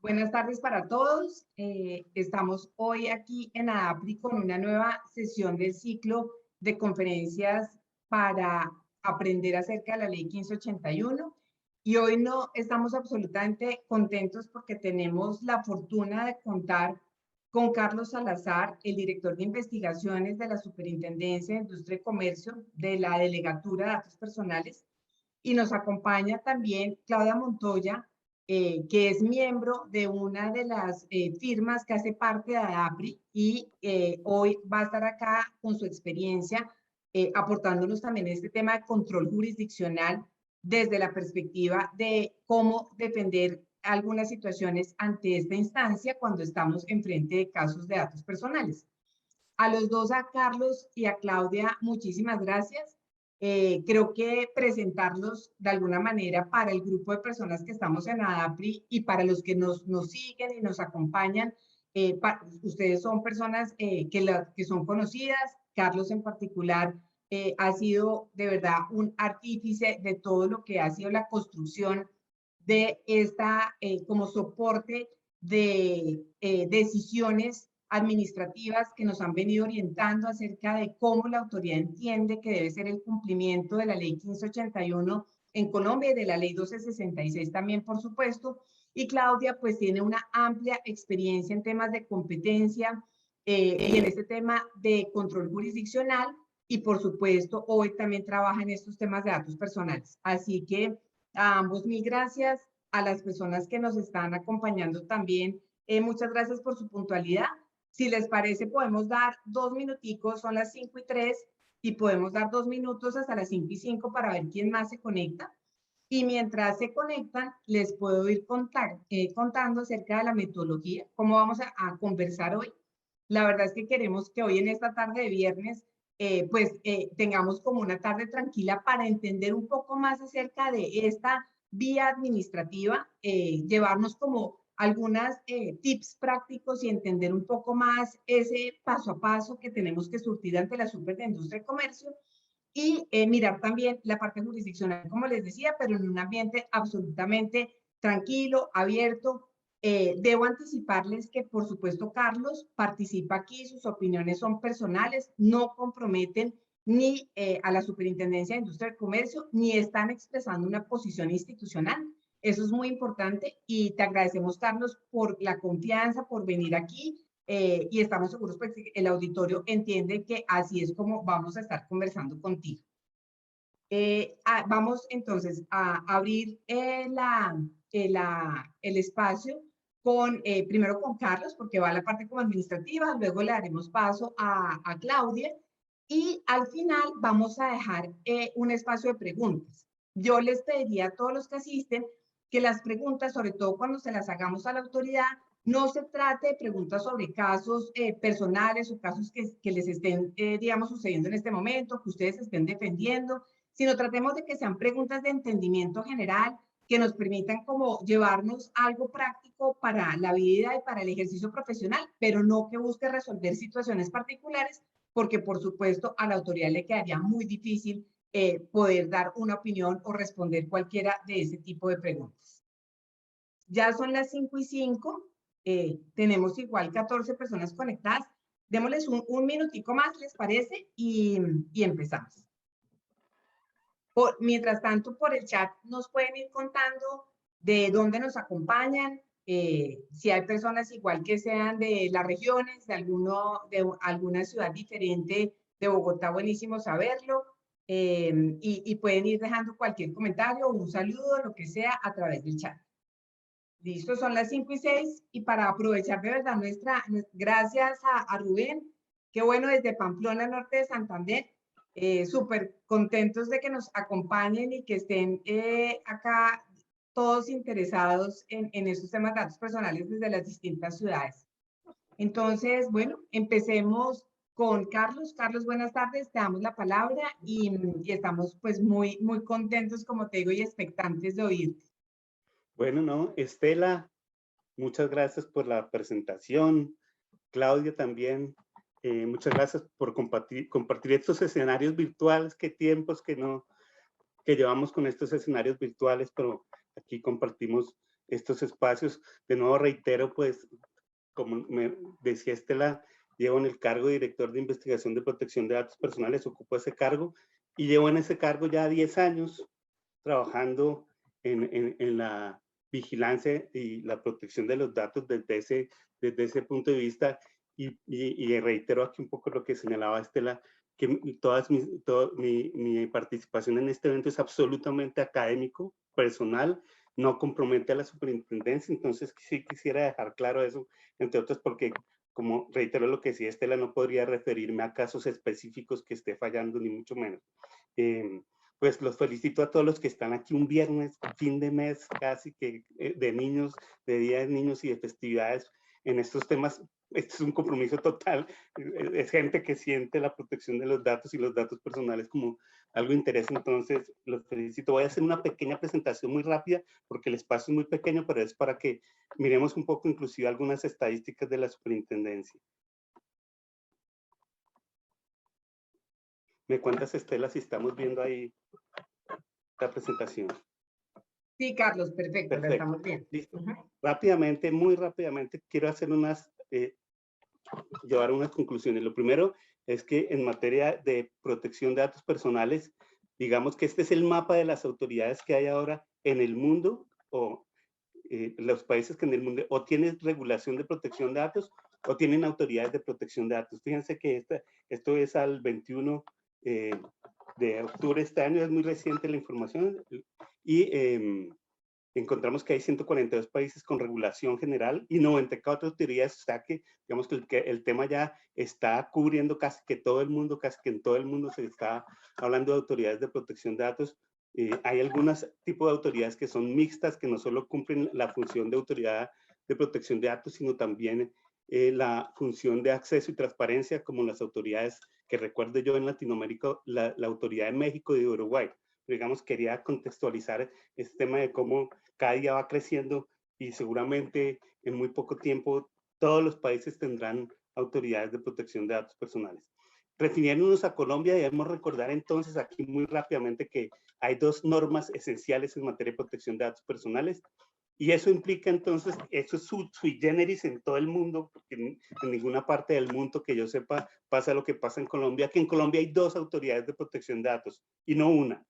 Buenas tardes para todos. Estamos hoy aquí en ADAPRI con una nueva sesión del ciclo de conferencias para aprender acerca de la Ley 1581. Y hoy no estamos absolutamente contentos porque tenemos la fortuna de contar con Carlos Salazar, el director de investigaciones de la Superintendencia de Industria y Comercio de la Delegatura de Datos Personales. Y nos acompaña también Claudia Montoya, que es miembro de una de las firmas que hace parte de ADAPRI y hoy va a estar acá con su experiencia aportándonos también este tema de control jurisdiccional desde la perspectiva de cómo defender algunas situaciones ante esta instancia cuando estamos enfrente de casos de datos personales. A los dos, a Carlos y a Claudia, muchísimas gracias. Creo que presentarlos de alguna manera para el grupo de personas que estamos en ADAPRI y para los que nos siguen y nos acompañan, ustedes son personas que son conocidas. Carlos en particular ha sido de verdad un artífice de todo lo que ha sido la construcción de esta como soporte de decisiones administrativas que nos han venido orientando acerca de cómo la autoridad entiende que debe ser el cumplimiento de la Ley 1581 en Colombia y de la Ley 1266 también, por supuesto. Y Claudia, pues tiene una amplia experiencia en temas de competencia y en este tema de control jurisdiccional y, por supuesto, hoy también trabaja en estos temas de datos personales. Así que a ambos mil gracias, a las personas que nos están acompañando también. Muchas gracias por su puntualidad. Si les parece, podemos dar 2 minuticos, son las 5:03, y podemos dar 2 minutos hasta las 5:05 para ver quién más se conecta. Y mientras se conectan, les puedo ir contando acerca de la metodología, cómo vamos a conversar hoy. La verdad es que queremos que hoy en esta tarde de viernes, tengamos como una tarde tranquila para entender un poco más acerca de esta vía administrativa, llevarnos como algunas tips prácticos y entender un poco más ese paso a paso que tenemos que surtir ante la Super de Industria y Comercio y mirar también la parte jurisdiccional, como les decía, pero en un ambiente absolutamente tranquilo, abierto. Debo anticiparles que, por supuesto, Carlos participa aquí, sus opiniones son personales, no comprometen ni a la Superintendencia de Industria y Comercio, ni están expresando una posición institucional. Eso es muy importante y te agradecemos, Carlos, por la confianza, por venir aquí y estamos seguros pues, que el auditorio entiende que así es como vamos a estar conversando contigo. Vamos entonces a abrir el espacio primero con Carlos, porque va a la parte como administrativa, luego le daremos paso a Claudia y al final vamos a dejar un espacio de preguntas. Yo les pediría a todos los que asisten que las preguntas, sobre todo cuando se las hagamos a la autoridad, no se trate de preguntas sobre casos personales o casos que les estén, digamos, sucediendo en este momento, que ustedes estén defendiendo, sino tratemos de que sean preguntas de entendimiento general, que nos permitan como llevarnos algo práctico para la vida y para el ejercicio profesional, pero no que busque resolver situaciones particulares, porque por supuesto a la autoridad le quedaría muy difícil poder dar una opinión o responder cualquiera de ese tipo de preguntas. Ya son las 5:05, tenemos igual 14 personas conectadas. Démosles un minutico más, ¿les parece? Y empezamos. Mientras tanto, por el chat nos pueden ir contando de dónde nos acompañan, si hay personas igual que sean de las regiones, de alguna ciudad diferente de Bogotá, buenísimo saberlo, y pueden ir dejando cualquier comentario o un saludo, lo que sea, a través del chat. Listo, son las 5:06 y para aprovechar de verdad gracias a Rubén, qué bueno desde Pamplona, norte de Santander, súper contentos de que nos acompañen y que estén acá todos interesados en esos temas de datos personales desde las distintas ciudades. Entonces, bueno, empecemos con Carlos. Carlos, buenas tardes, te damos la palabra y estamos pues muy contentos, como te digo, y expectantes de oírte. Bueno, no, Estela, muchas gracias por la presentación. Claudia también, muchas gracias por compartir estos escenarios virtuales. Qué tiempos que llevamos con estos escenarios virtuales, pero aquí compartimos estos espacios. De nuevo reitero, pues, como me decía Estela, llevo en el cargo de director de investigación de protección de datos personales, ocupo ese cargo y llevo en ese cargo ya 10 años trabajando en la vigilancia y la protección de los datos desde ese punto de vista. Y reitero aquí un poco lo que señalaba Estela, que mi participación en este evento es absolutamente académico, personal, no compromete a la superintendencia. Entonces sí quisiera dejar claro eso, entre otros porque, como reitero lo que decía Estela, no podría referirme a casos específicos que esté fallando, ni mucho menos. Pues los felicito a todos los que están aquí un viernes, fin de mes casi que de niños, de Día de Niños y de festividades en estos temas. Este es un compromiso total. Es gente que siente la protección de los datos y los datos personales como algo de interés. Entonces, los felicito. Voy a hacer una pequeña presentación muy rápida porque el espacio es muy pequeño, pero es para que miremos un poco inclusive algunas estadísticas de la superintendencia. ¿Me cuentas, Estela, si estamos viendo ahí la presentación? Sí, Carlos, perfecto, la estamos viendo. Listo. Rápidamente, muy rápidamente, quiero hacer llevar unas conclusiones. Lo primero es que en materia de protección de datos personales, digamos que este es el mapa de las autoridades que hay ahora en el mundo, o los países que en el mundo o tienen regulación de protección de datos o tienen autoridades de protección de datos. Fíjense que esto es al 21 de octubre de este año, es muy reciente la información, y encontramos que hay 142 países con regulación general y 94 autoridades, o sea que digamos que el tema ya está cubriendo casi que todo el mundo, casi que en todo el mundo se está hablando de autoridades de protección de datos. Hay algunos tipos de autoridades que son mixtas, que no solo cumplen la función de autoridad de protección de datos, sino también la función de acceso y transparencia, como las autoridades que recuerdo yo en Latinoamérica, la Autoridad de México y de Uruguay. Pero digamos, quería contextualizar este tema de cómo cada día va creciendo y seguramente en muy poco tiempo todos los países tendrán autoridades de protección de datos personales. Refiriéndonos a Colombia, debemos recordar entonces aquí muy rápidamente que hay dos normas esenciales en materia de protección de datos personales. Y eso implica entonces, eso es sui generis en todo el mundo, porque en ninguna parte del mundo que yo sepa pasa lo que pasa en Colombia, que en Colombia hay dos autoridades de protección de datos y no una.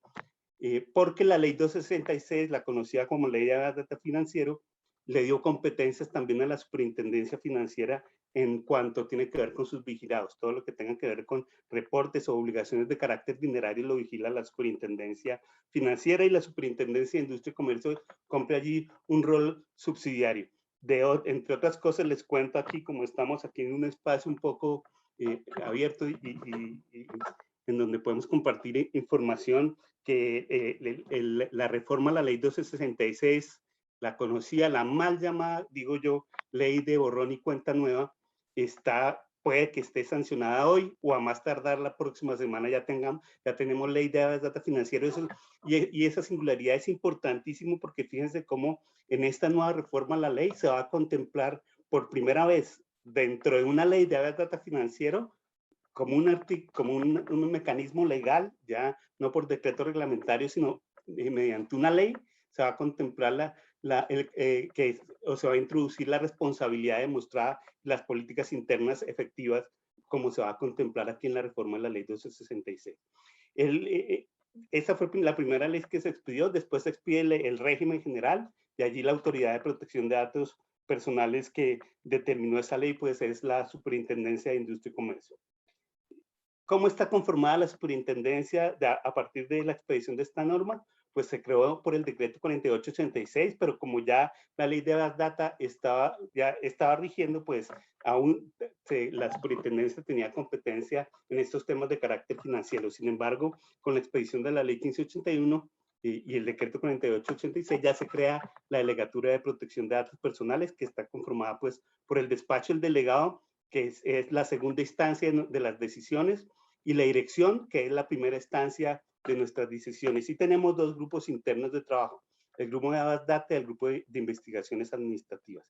Porque la ley 266, la conocida como ley de data financiero, le dio competencias también a la superintendencia financiera en cuanto tiene que ver con sus vigilados. Todo lo que tenga que ver con reportes o obligaciones de carácter dinerario lo vigila la superintendencia financiera, y la superintendencia de industria y comercio cumple allí un rol subsidiario. Entre otras cosas, les cuento aquí, como estamos aquí en un espacio un poco abierto y en donde podemos compartir información, que la reforma a la ley 1266, la conocía, la mal llamada, digo yo, ley de borrón y cuenta nueva, puede que esté sancionada hoy o a más tardar la próxima semana ya tenemos ley de data financiero. Y esa singularidad es importantísimo porque fíjense cómo en esta nueva reforma a la ley se va a contemplar por primera vez dentro de una ley de data financiero como un mecanismo legal, ya no por decreto reglamentario, sino mediante una ley, se va a contemplar se va a introducir la responsabilidad demostrada, las políticas internas efectivas, como se va a contemplar aquí en la reforma de la ley 266. Esa fue la primera ley que se expidió. Después se expide el régimen general, y allí la Autoridad de Protección de Datos Personales que determinó esa ley, pues es la Superintendencia de Industria y Comercio. ¿Cómo está conformada la superintendencia a partir de la expedición de esta norma? Pues se creó por el decreto 4886, pero como ya la ley de data ya estaba rigiendo, pues aún la superintendencia tenía competencia en estos temas de carácter financiero. Sin embargo, con la expedición de la ley 1581 y el decreto 4886 ya se crea la Delegatura de Protección de Datos Personales, que está conformada pues por el despacho del delegado, que es la segunda instancia de las decisiones, y la dirección, que es la primera instancia de nuestras decisiones. Y tenemos dos grupos internos de trabajo, el grupo de data y el grupo de investigaciones administrativas.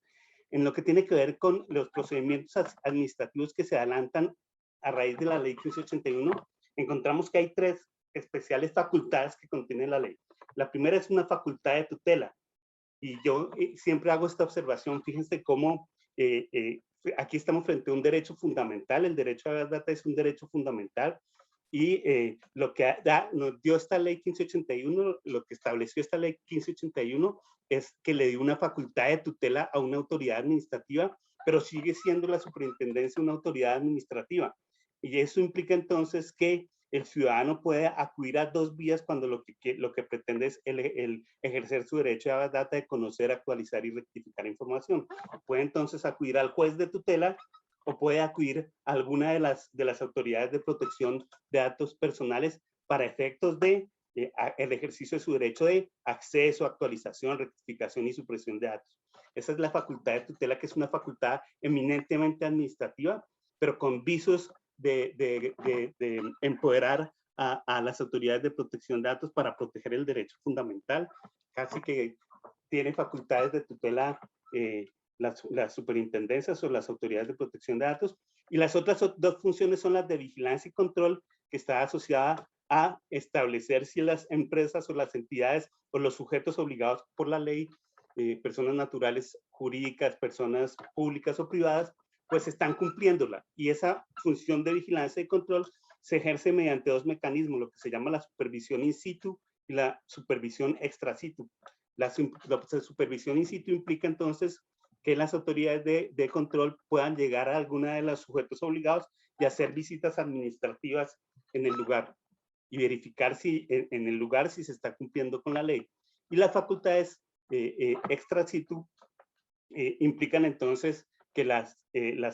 En lo que tiene que ver con los procedimientos administrativos que se adelantan a raíz de la ley 1581, encontramos que hay tres especiales facultades que contiene la ley. La primera es una facultad de tutela, y yo siempre hago esta observación, fíjense cómo aquí estamos frente a un derecho fundamental, el derecho a la data es un derecho fundamental, y lo que nos dio esta ley 1581, lo que estableció esta ley 1581 es que le dio una facultad de tutela a una autoridad administrativa, pero sigue siendo la superintendencia una autoridad administrativa. Y eso implica entonces que el ciudadano puede acudir a dos vías cuando lo que pretende es el ejercer su derecho a la data de conocer, actualizar y rectificar información. Puede entonces acudir al juez de tutela o puede acudir a alguna de las autoridades de protección de datos personales para efectos de el ejercicio de su derecho de acceso, actualización, rectificación y supresión de datos. Esa es la facultad de tutela, que es una facultad eminentemente administrativa, pero con visos de empoderar a las autoridades de protección de datos para proteger el derecho fundamental. Casi que tiene facultades de tutela las superintendencias o las autoridades de protección de datos, y las otras dos funciones son las de vigilancia y control, que está asociada a establecer si las empresas o las entidades o los sujetos obligados por la ley, personas naturales, jurídicas, personas públicas o privadas, pues están cumpliéndola. Y esa función de vigilancia y control se ejerce mediante dos mecanismos, lo que se llama la supervisión in situ y la supervisión extra situ. La supervisión in situ implica entonces que las autoridades de control puedan llegar a alguna de los sujetos obligados y hacer visitas administrativas en el lugar y verificar si en el lugar si se está cumpliendo con la ley. Y las facultades extra situ implican entonces que las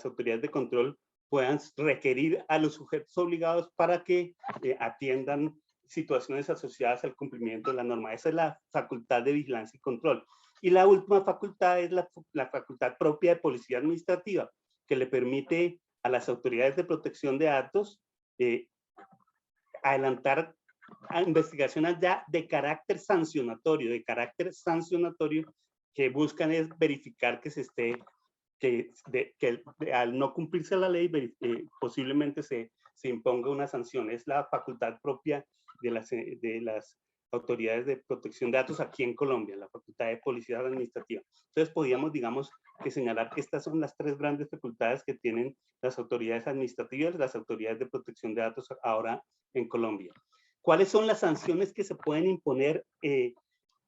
autoridades de control puedan requerir a los sujetos obligados para que atiendan situaciones asociadas al cumplimiento de la norma. Esa es la facultad de vigilancia y control. Y la última facultad es la facultad propia de policía administrativa, que le permite a las autoridades de protección de datos adelantar a investigaciones ya de carácter sancionatorio, que buscan es verificar que se esté, que al no cumplirse la ley, posiblemente se imponga una sanción. Es la facultad propia de las autoridades de protección de datos aquí en Colombia, la facultad de policía administrativa. Entonces podríamos, digamos, que señalar que estas son las tres grandes facultades que tienen las autoridades administrativas, las autoridades de protección de datos ahora en Colombia. ¿Cuáles son las sanciones que se pueden imponer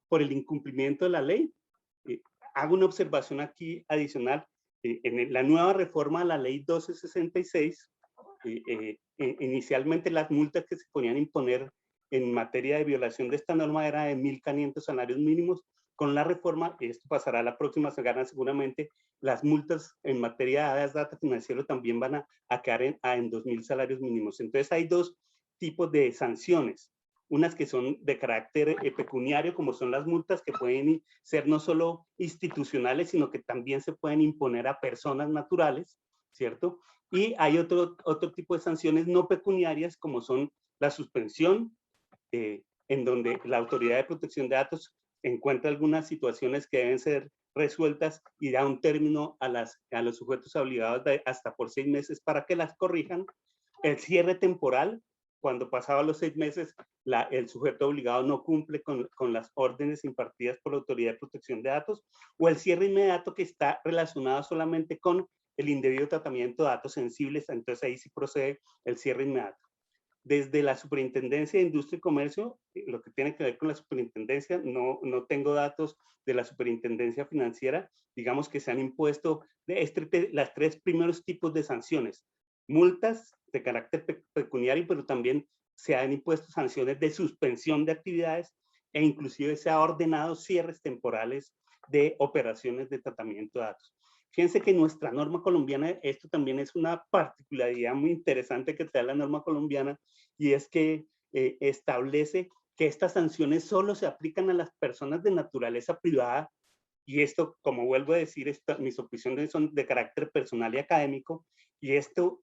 por el incumplimiento de la ley? Hago una observación aquí adicional. En la nueva reforma a la ley 1266, inicialmente las multas que se ponían a imponer en materia de violación de esta norma era de 1.500 salarios mínimos. Con la reforma, esto pasará a la próxima semana seguramente, las multas en materia de data financiero también van a quedar en 2.000 salarios mínimos. Entonces hay dos tipos de sanciones, unas que son de carácter pecuniario, como son las multas, que pueden ser no solo institucionales, sino que también se pueden imponer a personas naturales, ¿cierto? Y hay otro tipo de sanciones no pecuniarias, como son la suspensión, en donde la autoridad de protección de datos encuentra algunas situaciones que deben ser resueltas y da un término a los sujetos obligados hasta por 6 meses para que las corrijan. El cierre temporal, cuando pasaba los 6 meses, el sujeto obligado no cumple con las órdenes impartidas por la autoridad de protección de datos, o el cierre inmediato, que está relacionado solamente con el indebido tratamiento de datos sensibles, entonces ahí sí procede el cierre inmediato. Desde la Superintendencia de Industria y Comercio, lo que tiene que ver con la superintendencia, no tengo datos de la Superintendencia Financiera, digamos que se han impuesto las 3 primeros tipos de sanciones: multas de carácter pecuniario, pero también se han impuesto sanciones de suspensión de actividades, e inclusive se ha ordenado cierres temporales de operaciones de tratamiento de datos. Fíjense que nuestra norma colombiana, esto también es una particularidad muy interesante que trae la norma colombiana, y es que establece que estas sanciones solo se aplican a las personas de naturaleza privada, y esto, como vuelvo a decir, mis opiniones son de carácter personal y académico, y esto,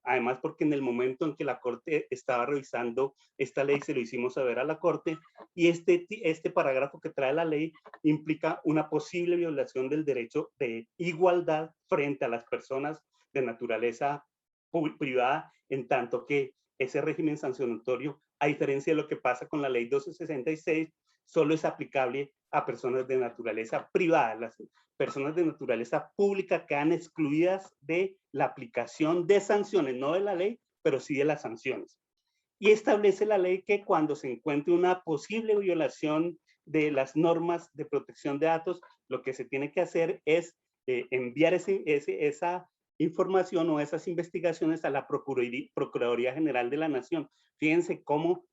además, porque en el momento en que la Corte estaba revisando esta ley, se lo hicimos saber a la Corte, y este parágrafo que trae la ley implica una posible violación del derecho de igualdad frente a las personas de naturaleza privada, en tanto que ese régimen sancionatorio, a diferencia de lo que pasa con la ley 1266, solo es aplicable a personas de naturaleza privada. Las personas de naturaleza pública quedan excluidas de la aplicación de sanciones, no de la ley, pero sí de las sanciones. Y establece la ley que cuando se encuentre una posible violación de las normas de protección de datos, lo que se tiene que hacer es enviar esa información o esas investigaciones a la Procuraduría General de la Nación. Fíjense cómo,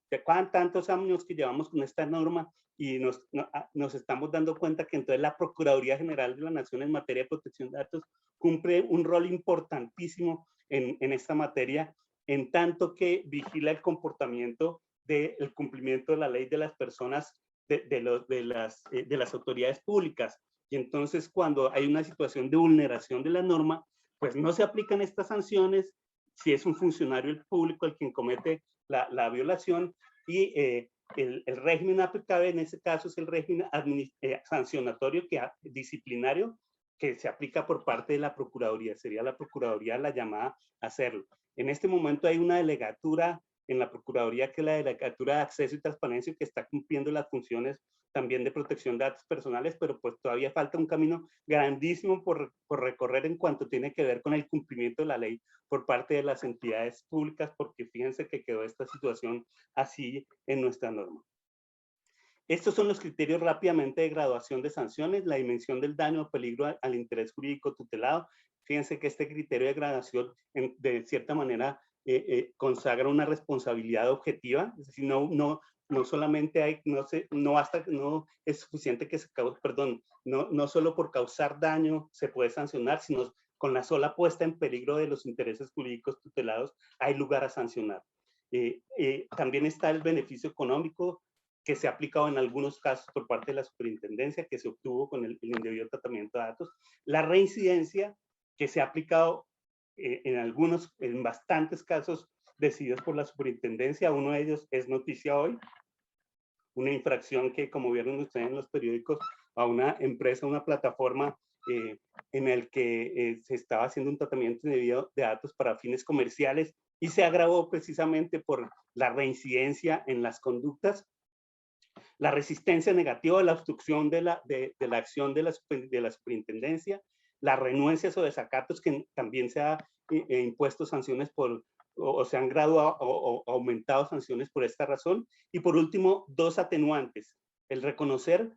tantos años que llevamos con esta norma y nos estamos dando cuenta que entonces la Procuraduría General de la Nación en materia de protección de datos cumple un rol importantísimo en esta materia, en tanto que vigila el comportamiento del cumplimiento de la ley de las personas, de las autoridades públicas. Y entonces cuando hay una situación de vulneración de la norma, pues no se aplican estas sanciones si es un funcionario público el quien comete la violación, y el régimen aplicable en ese caso es el régimen sancionatorio disciplinario que se aplica por parte de la Procuraduría. Sería la Procuraduría la llamada a hacerlo. En este momento hay una delegatura en la Procuraduría, que es la Delegatura de Acceso y Transparencia, que está cumpliendo las funciones también de protección de datos personales, pero pues todavía falta un camino grandísimo por recorrer en cuanto tiene que ver con el cumplimiento de la ley por parte de las entidades públicas, porque fíjense que quedó esta situación así en nuestra norma. Estos son los criterios rápidamente de graduación de sanciones: la dimensión del daño o peligro al interés jurídico tutelado. Fíjense que este criterio de graduación, de cierta manera, consagra una responsabilidad objetiva, es decir, no solamente hay, no es suficiente que se cause, perdón, no solo por causar daño se puede sancionar, sino con la sola puesta en peligro de los intereses jurídicos tutelados hay lugar a sancionar. También está el beneficio económico, que se ha aplicado en algunos casos por parte de la superintendencia, que se obtuvo con el indebido tratamiento de datos. La reincidencia, que se ha aplicado en bastantes casos decididos por la superintendencia. Uno de ellos es noticia hoy, una infracción que, como vieron ustedes en los periódicos, a una empresa, una plataforma en el que se estaba haciendo un tratamiento indebido de datos para fines comerciales, y se agravó precisamente por la reincidencia en las conductas. La resistencia negativa, la obstrucción de la acción de la superintendencia, las renuencias o desacatos, que también se ha impuesto sanciones o se han graduado o aumentado sanciones por esta razón. Y por último, dos atenuantes: el reconocer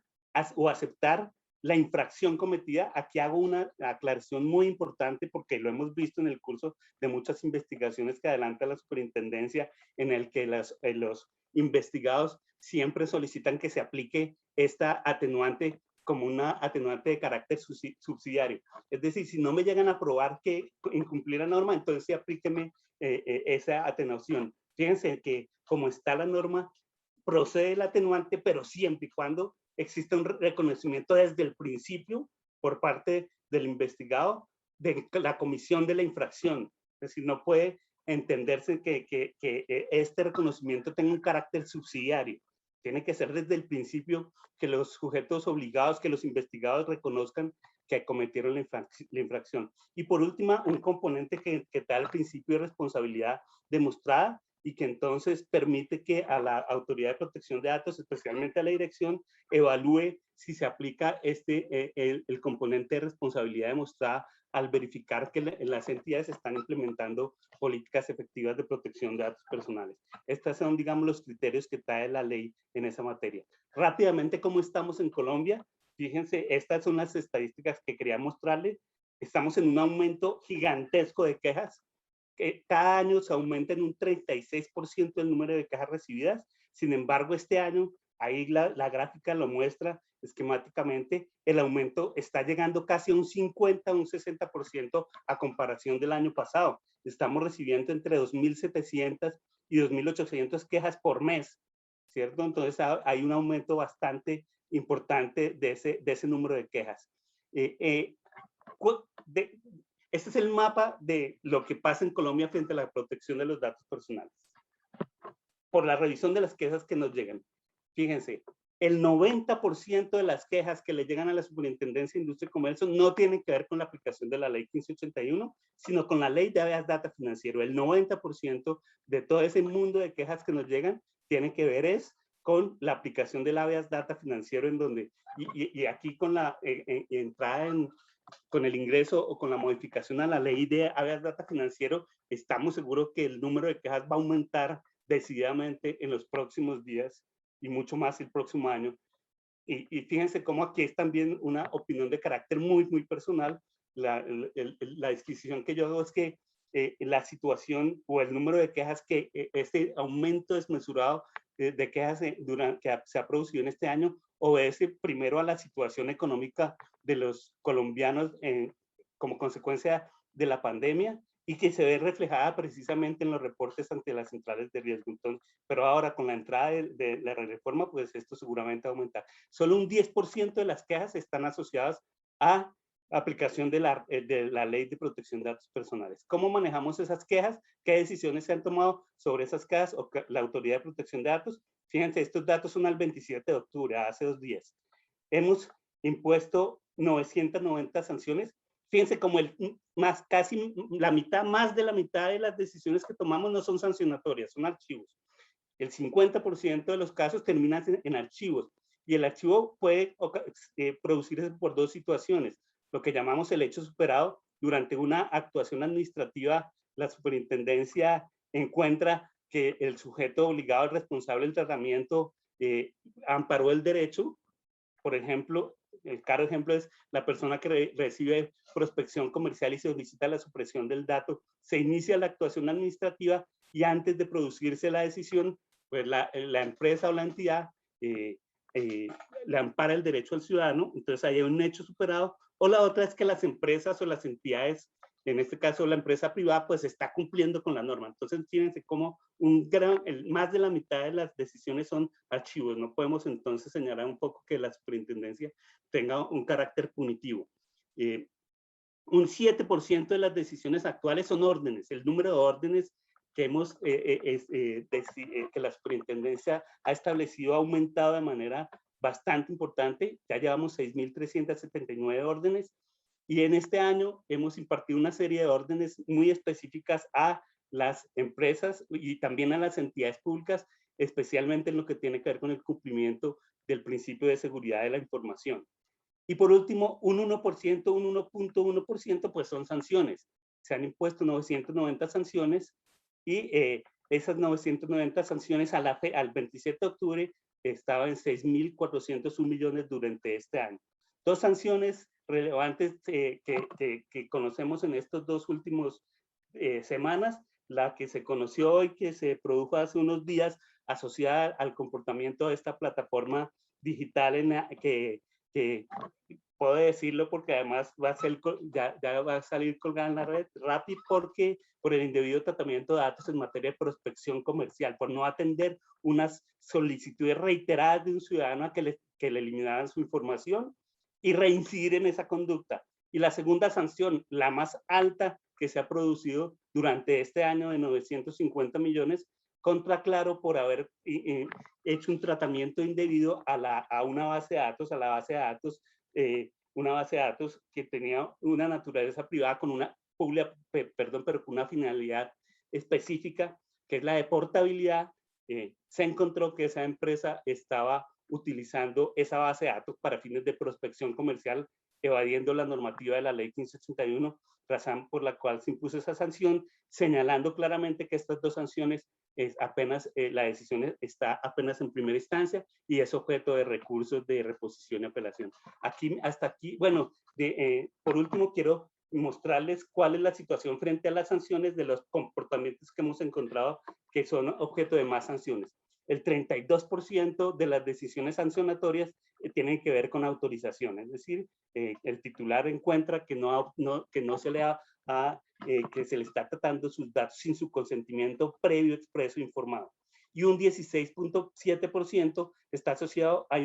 o aceptar la infracción cometida. Aquí hago una aclaración muy importante, porque lo hemos visto en el curso de muchas investigaciones que adelanta la superintendencia, en el que los investigados siempre solicitan que se aplique esta atenuante como una atenuante de carácter subsidiario. Es decir, si no me llegan a probar que incumplí la norma, entonces sí aplíqueme esa atenuación. Fíjense que como está la norma, procede el atenuante, pero siempre y cuando exista un reconocimiento desde el principio por parte del investigado de la comisión de la infracción. Es decir, no puede entenderse que este reconocimiento tenga un carácter subsidiario. Tiene que ser desde el principio que los sujetos obligados, que los investigados reconozcan que cometieron la infracción. Y por último, un componente que da el principio de responsabilidad demostrada, y que entonces permite que a la Autoridad de Protección de Datos, especialmente a la dirección, evalúe si se aplica el componente de responsabilidad demostrada al verificar que las entidades están implementando políticas efectivas de protección de datos personales. Estos son, digamos, los criterios que trae la ley en esa materia. Rápidamente, ¿cómo estamos en Colombia? Fíjense, estas son las estadísticas que quería mostrarles. Estamos en un aumento gigantesco de quejas. Cada año se aumenta en un 36% el número de quejas recibidas. Sin embargo, este año, ahí la gráfica lo muestra esquemáticamente, el aumento está llegando casi a un 50, un 60% a comparación del año pasado. Estamos recibiendo entre 2.700 y 2.800 quejas por mes, ¿cierto? Entonces hay un aumento bastante importante de ese número de quejas. Este es el mapa de lo que pasa en Colombia frente a la protección de los datos personales, por la revisión de las quejas que nos llegan. Fíjense, el 90% de las quejas que le llegan a la Superintendencia de Industria y Comercio no tienen que ver con la aplicación de la ley 1581, sino con la ley de habeas data financiero. El 90% de todo ese mundo de quejas que nos llegan tiene que ver con la aplicación del habeas data financiero, en donde, y aquí con la entrada con el ingreso o con la modificación a la ley de habeas data financiero, estamos seguros que el número de quejas va a aumentar decididamente en los próximos días y mucho más el próximo año. Y fíjense cómo aquí es también una opinión de carácter muy, muy personal. La disquisición que yo hago es que la situación o el número de quejas que este aumento desmesurado de quejas que se ha producido en este año obedece primero a la situación económica de los colombianos como consecuencia de la pandemia, y que se ve reflejada precisamente en los reportes ante las centrales de riesgo. Entonces, pero ahora con la entrada de la reforma, pues esto seguramente va a aumentar. Solo un 10% de las quejas están asociadas a aplicación de la ley de protección de datos personales. ¿Cómo manejamos esas quejas? ¿Qué decisiones se han tomado sobre esas quejas o la Autoridad de Protección de Datos? Fíjense, estos datos son al 27 de octubre, hace 2 días. Hemos impuesto 990 sanciones. Fíjense como casi la mitad, más de la mitad de las decisiones que tomamos no son sancionatorias, son archivos. El 50% de los casos terminan en archivos, y el archivo puede producirse por 2 situaciones. Lo que llamamos el hecho superado. Durante una actuación administrativa, la superintendencia encuentra que el sujeto obligado, el responsable del tratamiento, amparó el derecho. Por ejemplo, el claro ejemplo es la persona que recibe prospección comercial y se solicita la supresión del dato. Se inicia la actuación administrativa y antes de producirse la decisión, pues la empresa o la entidad le ampara el derecho al ciudadano. Entonces hay un hecho superado. O la otra es que las empresas o las entidades, en este caso la empresa privada, pues está cumpliendo con la norma. Entonces fíjense cómo más de la mitad de las decisiones son archivos. No podemos entonces señalar un poco que la superintendencia tenga un carácter punitivo. Un 7% de las decisiones actuales son órdenes. El número de órdenes que que la superintendencia ha establecido ha aumentado de manera bastante importante. Ya llevamos 6.379 órdenes, y en este año hemos impartido una serie de órdenes muy específicas a las empresas y también a las entidades públicas, especialmente en lo que tiene que ver con el cumplimiento del principio de seguridad de la información. Y por último, un 1%, un 1.1%, pues son sanciones. Se han impuesto 990 sanciones, y esas 990 sanciones al 27 de octubre estaban en 6.401 millones durante este año. 2 sanciones relevantes que conocemos en estos 2 últimos semanas: la que se conoció hoy, que se produjo hace unos días, asociada al comportamiento de esta plataforma digital que puedo decirlo porque además ya va a salir colgada en la red, Rappi, por el indebido tratamiento de datos en materia de prospección comercial, por no atender unas solicitudes reiteradas de un ciudadano a que le eliminaran su información y reincidir en esa conducta. Y la segunda sanción, la más alta que se ha producido durante este año, de 950 millones, contra Claro, por haber hecho un tratamiento indebido a una base de datos, una base de datos que tenía una naturaleza privada con una pero con una finalidad específica, que es la de portabilidad. Se encontró que esa empresa estaba utilizando esa base de datos para fines de prospección comercial, evadiendo la normativa de la ley 1581, razón por la cual se impuso esa sanción, señalando claramente que estas 2 sanciones la decisión está apenas en primera instancia y es objeto de recursos de reposición y apelación. Hasta aquí, bueno, por último quiero mostrarles cuál es la situación frente a las sanciones de los comportamientos que hemos encontrado que son objeto de más sanciones. El 32% de las decisiones sancionatorias tienen que ver con autorización, es decir, el titular encuentra que no se le que se le está tratando sus datos sin su consentimiento previo, expreso, informado. Y un 16.7% está asociado a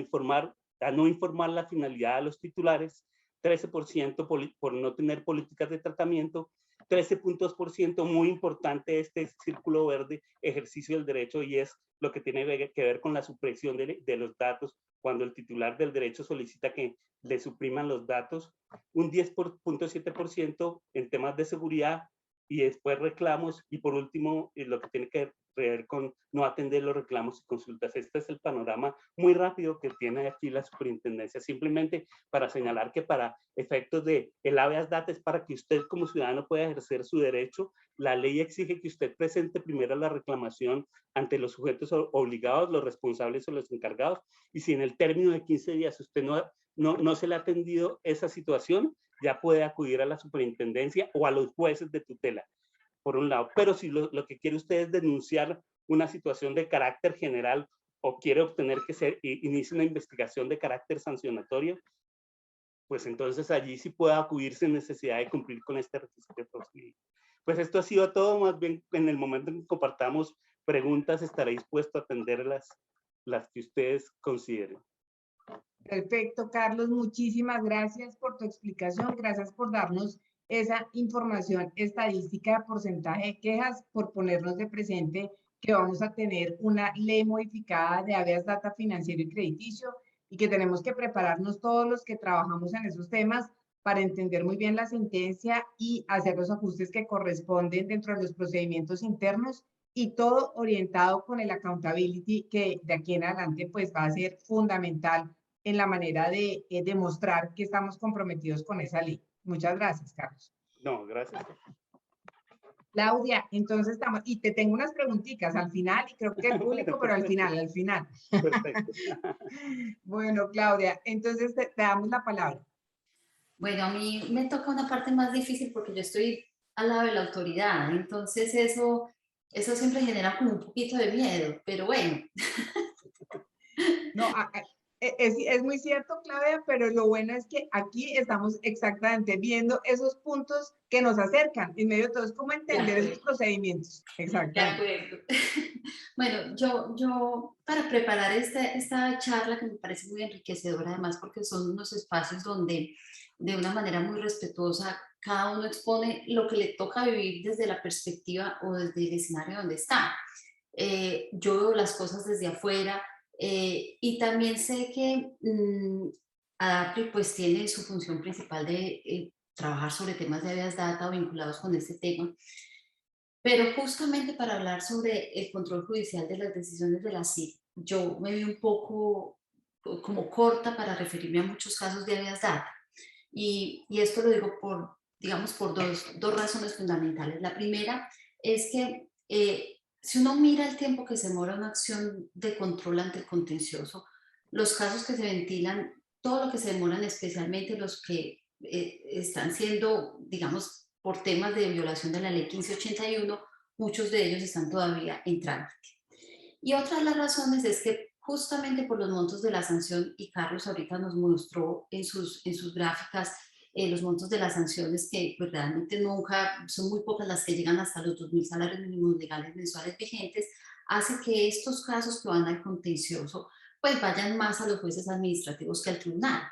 no informar la finalidad de los titulares, 13% por no tener políticas de tratamiento, 13.2%, muy importante este círculo verde, ejercicio del derecho, y es lo que tiene que ver con la supresión de los datos cuando el titular del derecho solicita que le supriman los datos, un 10.7% en temas de seguridad, y después reclamos, y por último, lo que tiene que ver con no atender los reclamos y consultas. Este es el panorama muy rápido que tiene aquí la superintendencia, simplemente para señalar que para efectos de el habeas data es para que usted como ciudadano pueda ejercer su derecho. La ley exige que usted presente primero la reclamación ante los sujetos obligados, los responsables o los encargados, y si en el término de 15 días usted no se le ha atendido esa situación, ya puede acudir a la superintendencia o a los jueces de tutela, por un lado. Pero si lo que quiere usted es denunciar una situación de carácter general o quiere obtener que se inicie una investigación de carácter sancionatorio, pues entonces allí sí puede acudir sin necesidad de cumplir con este requisito de procedimiento. Pues esto ha sido todo. Más bien, en el momento en que compartamos preguntas, estaré dispuesto a atender las que ustedes consideren. Perfecto, Carlos, muchísimas gracias por tu explicación, gracias por darnos esa información estadística de porcentaje de quejas, por ponernos de presente que vamos a tener una ley modificada de habeas data financiero y crediticio y que tenemos que prepararnos todos los que trabajamos en esos temas para entender muy bien la sentencia y hacer los ajustes que corresponden dentro de los procedimientos internos, y todo orientado con el accountability, que de aquí en adelante pues va a ser fundamental en la manera de demostrar que estamos comprometidos con esa ley. Muchas gracias, Carlos. No, gracias. Claudia, entonces estamos, y te tengo unas preguntitas al final, y creo que el público, pero al final. Perfecto. Bueno, Claudia, entonces te damos la palabra. Bueno, a mí me toca una parte más difícil porque yo estoy al lado de la autoridad, entonces eso siempre genera como un poquito de miedo, pero bueno. No, es muy cierto, Claudia, pero lo bueno es que aquí estamos exactamente viendo esos puntos que nos acercan en medio de todo, es cómo entender esos procedimientos. Exactamente. De acuerdo. Bueno, yo para preparar esta charla, que me parece muy enriquecedora además porque son unos espacios donde de una manera muy respetuosa cada uno expone lo que le toca vivir desde la perspectiva o desde el escenario donde está. Yo veo las cosas desde afuera, y también sé que ADAPRI pues tiene su función principal de trabajar sobre temas de habeas data o vinculados con este tema, pero justamente para hablar sobre el control judicial de las decisiones de la SIC, yo me vi un poco como corta para referirme a muchos casos de habeas data, y esto lo digo por, digamos, por dos razones fundamentales. La primera es que si uno mira el tiempo que se demora una acción de control ante el contencioso, los casos que se ventilan, todo lo que se demoran, especialmente los que están siendo, digamos, por temas de violación de la ley 1581, muchos de ellos están todavía en trámite. Y otra de las razones es que justamente por los montos de la sanción, y Carlos ahorita nos mostró en sus gráficas los montos de las sanciones, que pues realmente nunca, son muy pocas las que llegan hasta los 2.000 salarios mínimos legales mensuales vigentes, hace que estos casos que van al contencioso pues vayan más a los jueces administrativos que al tribunal.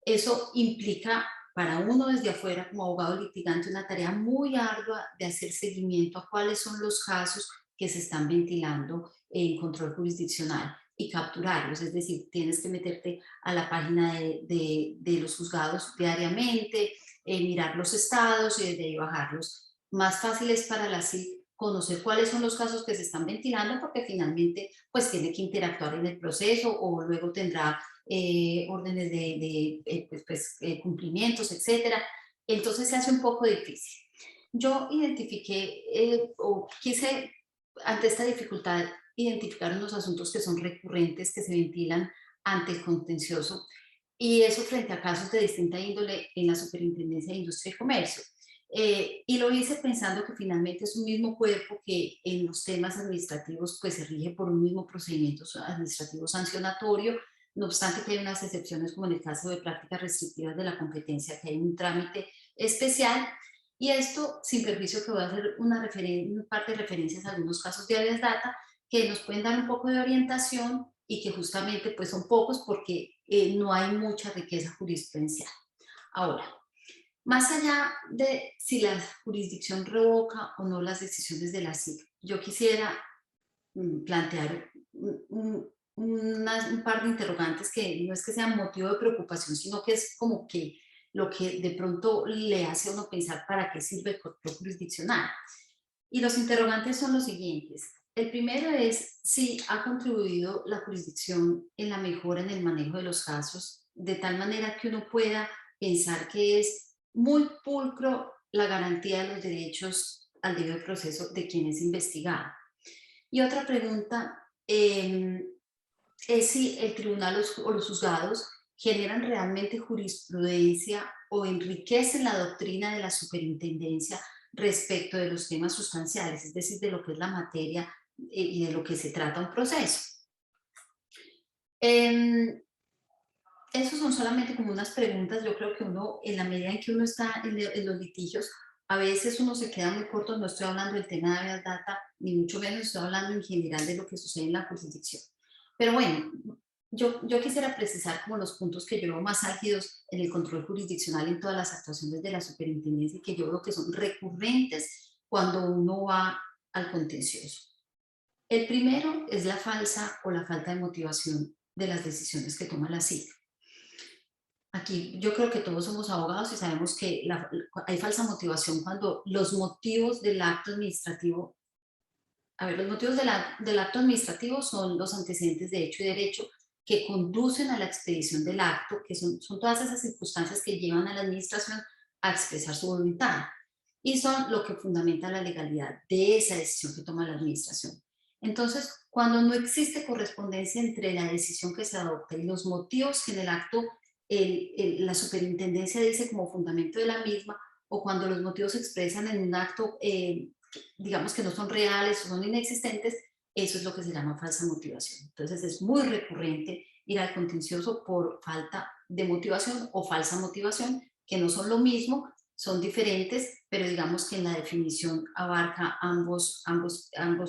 Eso implica para uno desde afuera como abogado litigante una tarea muy ardua de hacer seguimiento a cuáles son los casos que se están ventilando en control jurisdiccional y capturarlos, es decir, tienes que meterte a la página de los juzgados diariamente, mirar los estados y desde ahí bajarlos. Más fácil es para la CIC conocer cuáles son los casos que se están ventilando, porque finalmente pues tiene que interactuar en el proceso o luego tendrá órdenes de cumplimientos, etcétera. Entonces se hace un poco difícil. Yo identifiqué o quise, ante esta dificultad, identificar unos asuntos que son recurrentes, que se ventilan ante el contencioso, y eso frente a casos de distinta índole en la Superintendencia de Industria y Comercio. Y lo hice pensando que finalmente es un mismo cuerpo que en los temas administrativos pues se rige por un mismo procedimiento administrativo sancionatorio, no obstante que hay unas excepciones como en el caso de prácticas restrictivas de la competencia, que hay un trámite especial. Y esto sin perjuicio que voy a hacer una parte de referencias a algunos casos de habeas data que nos pueden dar un poco de orientación y que justamente pues son pocos porque no hay mucha riqueza jurisprudencial. Ahora, más allá de si la jurisdicción revoca o no las decisiones de la SIC, yo quisiera plantear un un par de interrogantes que no es que sean motivo de preocupación, sino que es como que lo que de pronto le hace a uno pensar para qué sirve el control jurisdiccional. Y los interrogantes son los siguientes. El primero es si ha contribuido la jurisdicción en la mejora en el manejo de los casos, de tal manera que uno pueda pensar que es muy pulcro la garantía de los derechos al debido proceso de quien es investigado. Y otra pregunta es si el tribunal o los juzgados generan realmente jurisprudencia o enriquecen la doctrina de la superintendencia respecto de los temas sustanciales, es decir, de lo que es la materia y de lo que se trata un proceso. Esos son solamente como unas preguntas. Yo creo que uno, en la medida en que uno está en los litigios, a veces uno se queda muy corto. No estoy hablando del tema de habeas data, ni mucho menos estoy hablando en general de lo que sucede en la jurisdicción. Pero bueno, yo quisiera precisar como los puntos que yo veo más álgidos en el control jurisdiccional en todas las actuaciones de la superintendencia y que yo veo que son recurrentes cuando uno va al contencioso. El primero es la falsa o la falta de motivación de las decisiones que toma la CIC. Aquí yo creo que todos somos abogados y sabemos que hay falsa motivación cuando los motivos del acto administrativo, los motivos del acto administrativo son los antecedentes de hecho y derecho que conducen a la expedición del acto, que son todas esas circunstancias que llevan a la administración a expresar su voluntad y son lo que fundamenta la legalidad de esa decisión que toma la administración. Entonces, cuando no existe correspondencia entre la decisión que se adopta y los motivos que en el acto la superintendencia dice como fundamento de la misma, o cuando los motivos se expresan en un acto, digamos que no son reales o son inexistentes, eso es lo que se llama falsa motivación. Entonces es muy recurrente ir al contencioso por falta de motivación o falsa motivación, que no son lo mismo, son diferentes, pero digamos que en la definición abarca ambos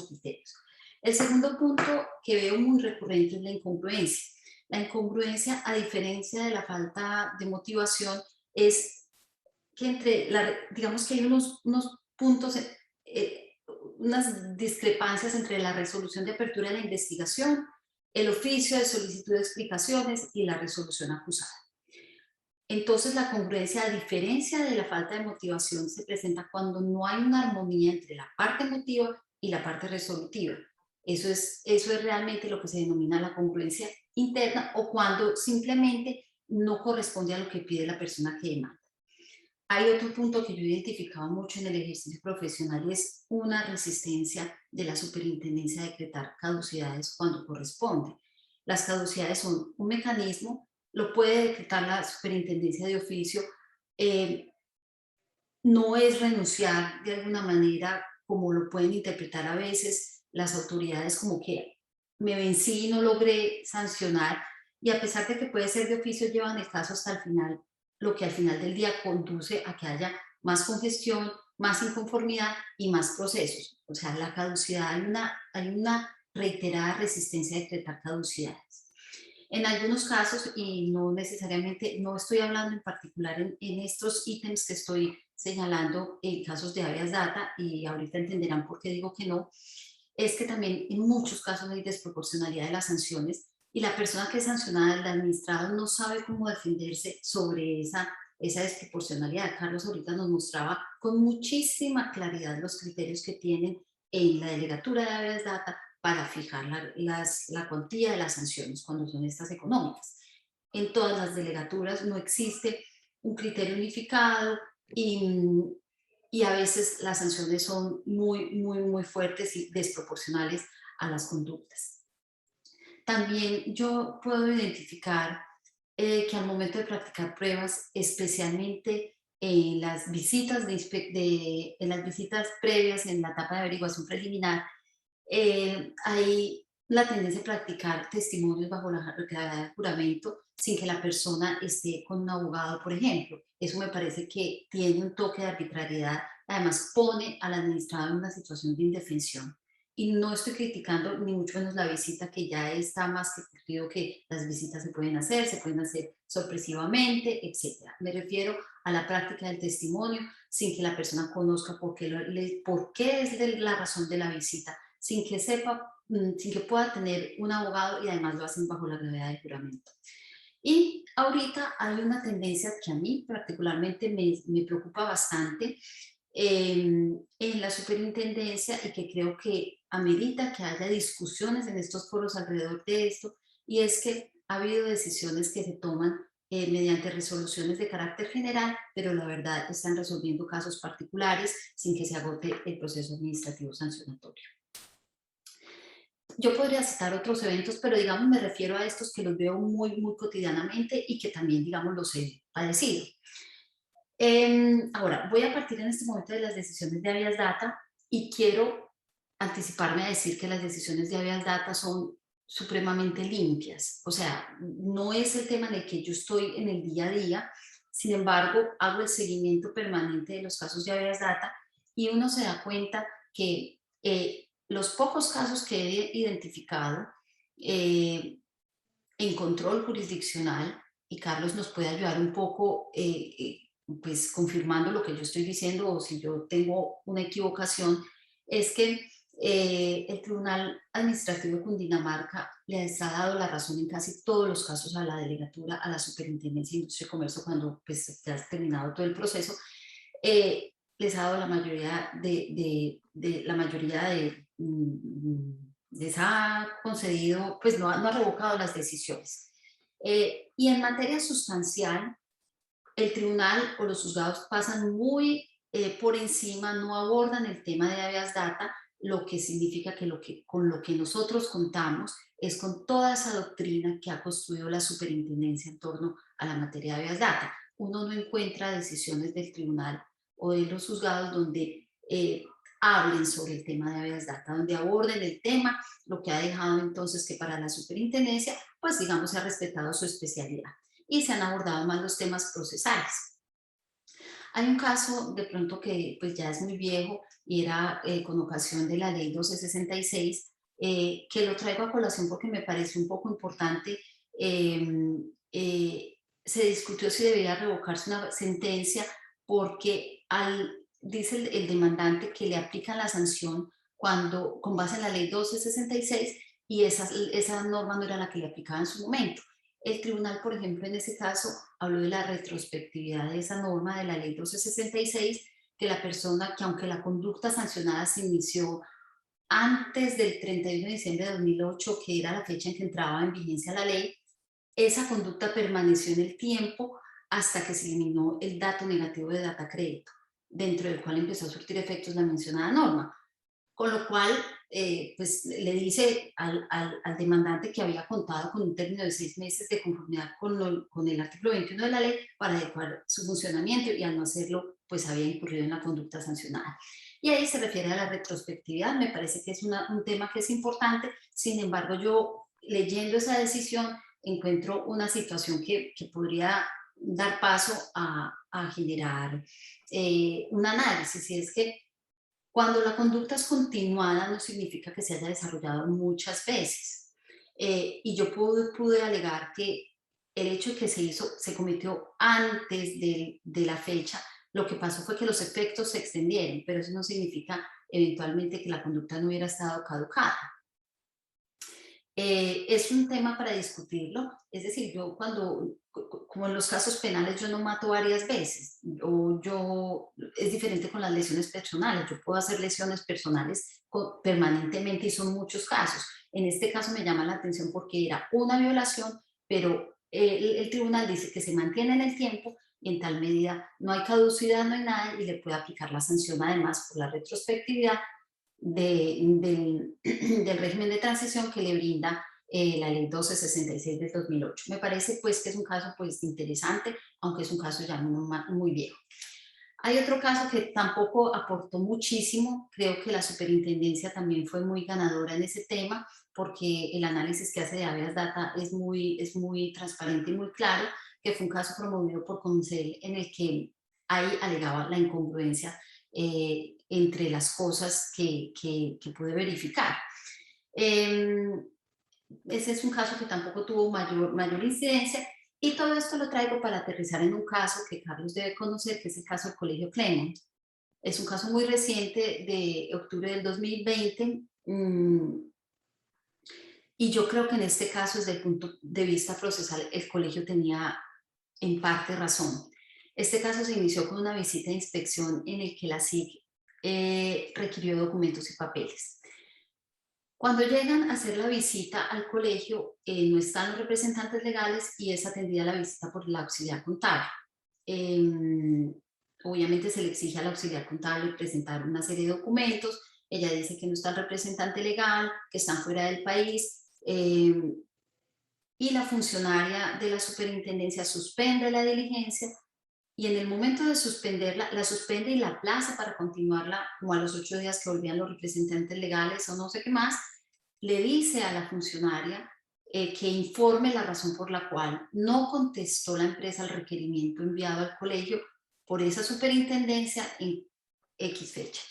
criterios. El segundo punto que veo muy recurrente es la incongruencia. La incongruencia, a diferencia de la falta de motivación, es que digamos que hay unos puntos, unas discrepancias entre la resolución de apertura de la investigación, el oficio de solicitud de explicaciones y la resolución acusada. Entonces, la congruencia, a diferencia de la falta de motivación, se presenta cuando no hay una armonía entre la parte emotiva y la parte resolutiva. Eso es realmente lo que se denomina la congruencia interna, o cuando simplemente no corresponde a lo que pide la persona que demanda. Hay otro punto que yo he identificado mucho en el ejercicio profesional y es una resistencia de la superintendencia a decretar caducidades cuando corresponde. Las caducidades son un mecanismo, lo puede decretar la superintendencia de oficio, no es renunciar de alguna manera como lo pueden interpretar a veces las autoridades, como que me vencí y no logré sancionar, y a pesar de que puede ser de oficio, llevan el caso hasta el final, lo que al final del día conduce a que haya más congestión, más inconformidad y más procesos. O sea, la caducidad, hay una reiterada resistencia a decretar caducidades. En algunos casos, y no necesariamente, no estoy hablando en particular en estos ítems que estoy señalando en casos de habeas data, y ahorita entenderán por qué digo que no, es que también en muchos casos hay desproporcionalidad de las sanciones y la persona que es sancionada, el administrado, no sabe cómo defenderse sobre esa desproporcionalidad. Carlos ahorita nos mostraba con muchísima claridad los criterios que tienen en la delegatura de habeas data para fijar la cuantía de las sanciones cuando son estas económicas. En todas las delegaturas no existe un criterio unificado y a veces las sanciones son muy fuertes y desproporcionales a las conductas. También yo puedo identificar que al momento de practicar pruebas, especialmente en las visitas en las visitas previas, en la etapa de averiguación preliminar, hay la tendencia a practicar testimonios bajo la gravedad de juramento sin que la persona esté con un abogado, por ejemplo. Eso me parece que tiene un toque de arbitrariedad. Además, pone al administrado en una situación de indefensión. Y no estoy criticando ni mucho menos la visita, que ya está más que curtido que las visitas se pueden hacer sorpresivamente, etc. Me refiero a la práctica del testimonio sin que la persona conozca por qué es la razón de la visita, sin que sepa sin que pueda tener un abogado, y además lo hacen bajo la gravedad del juramento. Y ahorita hay una tendencia que a mí particularmente me preocupa bastante en la superintendencia, y que creo que amerita que haya discusiones en estos foros alrededor de esto, y es que ha habido decisiones que se toman mediante resoluciones de carácter general, pero la verdad están resolviendo casos particulares sin que se agote el proceso administrativo sancionatorio. Yo podría citar otros eventos, pero digamos me refiero a estos que los veo muy, muy cotidianamente y que también, digamos, los he padecido. Ahora, voy a partir en este momento de las decisiones de habeas data, y quiero anticiparme a decir que las decisiones de habeas data son supremamente limpias. O sea, no es el tema en el que yo estoy en el día a día. Sin embargo, hago el seguimiento permanente de los casos de habeas data, y uno se da cuenta que los pocos casos que he identificado en control jurisdiccional, y Carlos nos puede ayudar un poco pues confirmando lo que yo estoy diciendo, o si yo tengo una equivocación, es que el Tribunal Administrativo de Cundinamarca le ha dado la razón en casi todos los casos a la delegatura, a la Superintendencia de Industria y Comercio, cuando pues ya ha terminado todo el proceso. Les ha dado la mayoría les ha concedido, pues no ha revocado las decisiones. Y en materia sustancial, el tribunal o los juzgados pasan muy por encima, no abordan el tema de habeas data, lo que significa que con lo que nosotros contamos es con toda esa doctrina que ha construido la superintendencia en torno a la materia de habeas data. Uno no encuentra decisiones del tribunal o de los juzgados donde hablen sobre el tema de habeas data, donde aborden el tema, lo que ha dejado entonces que para la superintendencia, pues digamos, se ha respetado su especialidad y se han abordado más los temas procesales. Hay un caso de pronto que pues ya es muy viejo, y era con ocasión de la ley 1266, que lo traigo a colación porque me parece un poco importante. Se discutió si debía revocarse una sentencia porque dice el demandante que le aplican la sanción con base en la ley 1266, y esa norma no era la que le aplicaba en su momento. El tribunal, por ejemplo, en ese caso, habló de la retrospectividad de esa norma de la ley 1266, que la persona, que aunque la conducta sancionada se inició antes del 31 de diciembre de 2008, que era la fecha en que entraba en vigencia la ley, esa conducta permaneció en el tiempo hasta que se eliminó el dato negativo de data crédito, dentro del cual empezó a surtir efectos la mencionada norma. Con lo cual, pues le dice al demandante que había contado con un término de 6 meses de conformidad con el artículo 21 de la ley para adecuar su funcionamiento, y al no hacerlo, pues había incurrido en la conducta sancionada. Y ahí se refiere a la retrospectividad. Me parece que es un tema que es importante. Sin embargo, yo leyendo esa decisión encuentro una situación que podría dar paso a generar un análisis, y es que cuando la conducta es continuada no significa que se haya desarrollado muchas veces. Y yo pude alegar que el hecho de que se cometió antes de la fecha, lo que pasó fue que los efectos se extendieron, pero eso no significa eventualmente que la conducta no hubiera estado caducada. Es un tema para discutirlo. Es decir, yo como en los casos penales, yo no mato varias veces, es diferente con las lesiones personales. Yo puedo hacer lesiones personales permanentemente, y son muchos casos. En este caso me llama la atención porque era una violación, pero el tribunal dice que se mantiene en el tiempo, y en tal medida no hay caducidad, no hay nada, y le puede aplicar la sanción además por la retrospectividad del régimen de transición que le brinda la ley 1266 del 2008. Me parece pues que es un caso pues interesante, aunque es un caso ya muy viejo. Hay otro caso que tampoco aportó muchísimo. Creo que la superintendencia también fue muy ganadora en ese tema, porque el análisis que hace de habeas data es muy transparente y muy claro, que fue un caso promovido por Comcel, en el que ahí alegaba la incongruencia entre las cosas que pude verificar. Ese es un caso que tampoco tuvo mayor incidencia, y todo esto lo traigo para aterrizar en un caso que Carlos debe conocer, que es el caso del Colegio Clement. Es un caso muy reciente, de octubre del 2020. Y yo creo que en este caso, desde el punto de vista procesal, el colegio tenía en parte razón. Este caso se inició con una visita de inspección en el que la SIC requirió documentos y papeles. Cuando llegan a hacer la visita al colegio, no están los representantes legales y es atendida la visita por la auxiliar contable. Obviamente se le exige al auxiliar contable presentar una serie de documentos. Ella dice que no está el representante legal, que están fuera del país, y la funcionaria de la superintendencia suspende la diligencia y en el momento de suspenderla, la suspende y la aplaza para continuarla como a los 8 días que volvían los representantes legales o no sé qué más. Le dice a la funcionaria que informe la razón por la cual no contestó la empresa al requerimiento enviado al colegio por esa superintendencia en X fecha.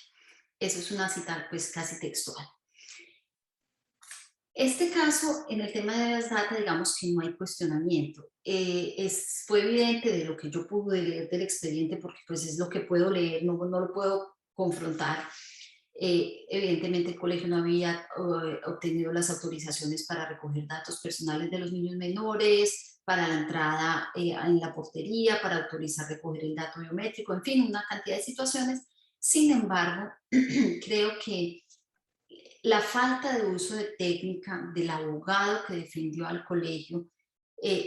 Eso es una cita pues casi textual. Este caso, en el tema de las data, digamos que no hay cuestionamiento. Fue evidente de lo que yo pude leer del expediente, porque pues es lo que puedo leer, no lo puedo confrontar. Evidentemente el colegio no había obtenido las autorizaciones para recoger datos personales de los niños menores, para la entrada en la portería, para autorizar recoger el dato biométrico, en fin, una cantidad de situaciones. Sin embargo, creo que la falta de uso de técnica del abogado que defendió al colegio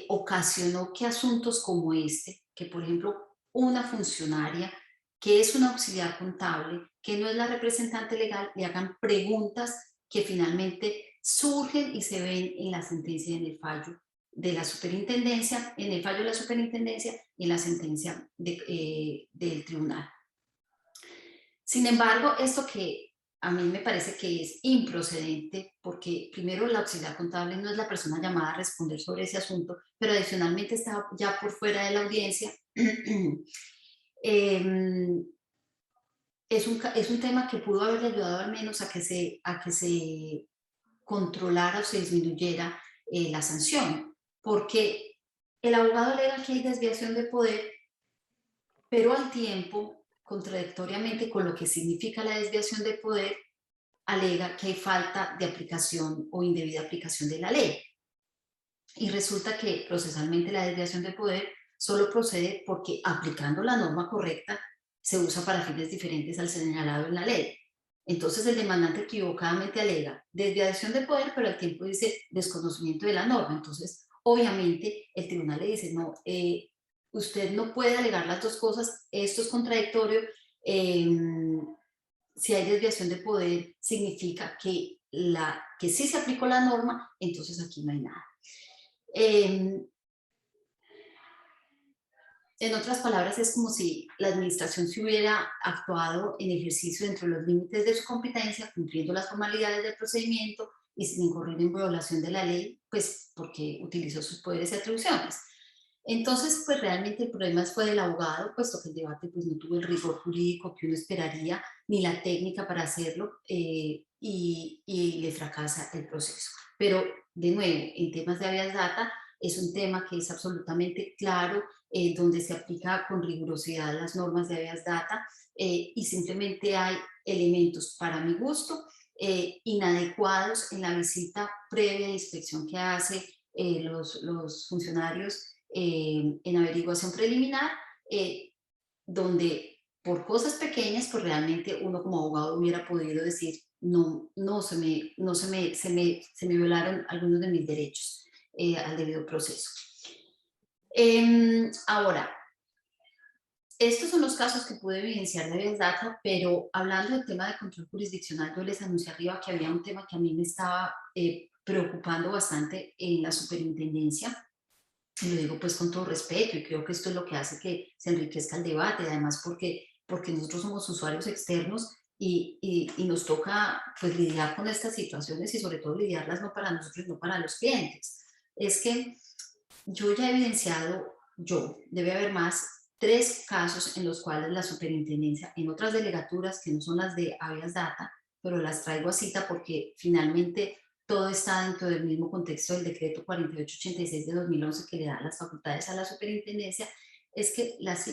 ocasionó que asuntos como este, que por ejemplo una funcionaria que es una auxiliar contable, que no es la representante legal, le hagan preguntas que finalmente surgen y se ven en la sentencia y en el fallo de la superintendencia, en el fallo de la superintendencia y en la sentencia del tribunal. Sin embargo, esto que a mí me parece que es improcedente, porque primero la auxiliar contable no es la persona llamada a responder sobre ese asunto, pero adicionalmente está ya por fuera de la audiencia. Es un tema que pudo haberle ayudado al menos a que se controlara o se disminuyera la sanción, porque el abogado alega que hay desviación de poder, pero al tiempo, contradictoriamente con lo que significa la desviación de poder, alega que hay falta de aplicación o indebida aplicación de la ley. Y resulta que procesalmente la desviación de poder solo procede porque aplicando la norma correcta se usa para fines diferentes al señalado en la ley. Entonces el demandante equivocadamente alega desviación de poder, pero al tiempo dice desconocimiento de la norma. Entonces, obviamente, el tribunal le dice, no, usted no puede alegar las dos cosas, esto es contradictorio. Si hay desviación de poder, significa que sí se aplicó la norma, entonces aquí no hay nada. En otras palabras, es como si la administración se hubiera actuado en ejercicio dentro de los límites de su competencia, cumpliendo las formalidades del procedimiento y sin incurrir en violación de la ley, pues porque utilizó sus poderes y atribuciones. Entonces, pues realmente el problema fue del abogado, puesto que el debate pues no tuvo el rigor jurídico que uno esperaría, ni la técnica para hacerlo, y le fracasa el proceso. Pero, de nuevo, en temas de habeas data, es un tema que es absolutamente claro, donde se aplica con rigurosidad las normas de habeas data, y simplemente hay elementos, para mi gusto, inadecuados en la visita previa de inspección que hace los funcionarios en averiguación preliminar, donde por cosas pequeñas, pues realmente uno como abogado hubiera podido decir, no se me violaron algunos de mis derechos al debido proceso. Ahora, estos son los casos que pude evidenciar de habeas data, pero hablando del tema de control jurisdiccional, yo les anuncié arriba que había un tema que a mí me estaba preocupando bastante en la superintendencia. Y lo digo pues con todo respeto, y creo que esto es lo que hace que se enriquezca el debate, además porque nosotros somos usuarios externos y nos toca pues lidiar con estas situaciones y sobre todo lidiarlas no para nosotros, no para los clientes. Es que yo ya he evidenciado, debe haber más, 3 casos en los cuales la superintendencia, en otras delegaturas que no son las de habeas data, pero las traigo a cita porque finalmente todo está dentro del mismo contexto del decreto 4886 de 2011 que le da las facultades a la superintendencia, es que las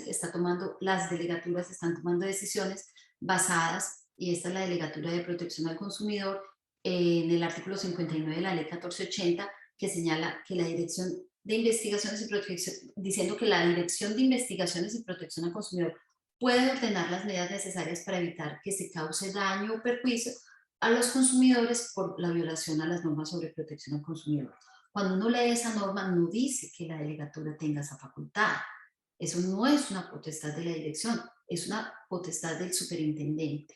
delegaturas están tomando decisiones basadas, y esta es la delegatura de protección al consumidor, en el artículo 59 de la ley 1480, que señala que la Dirección de Investigaciones y Protección, diciendo que la Dirección de Investigaciones y Protección al Consumidor puede ordenar las medidas necesarias para evitar que se cause daño o perjuicio a los consumidores por la violación a las normas sobre protección al consumidor. Cuando uno lee esa norma, no dice que la delegatura tenga esa facultad. Eso no es una potestad de la dirección, es una potestad del superintendente.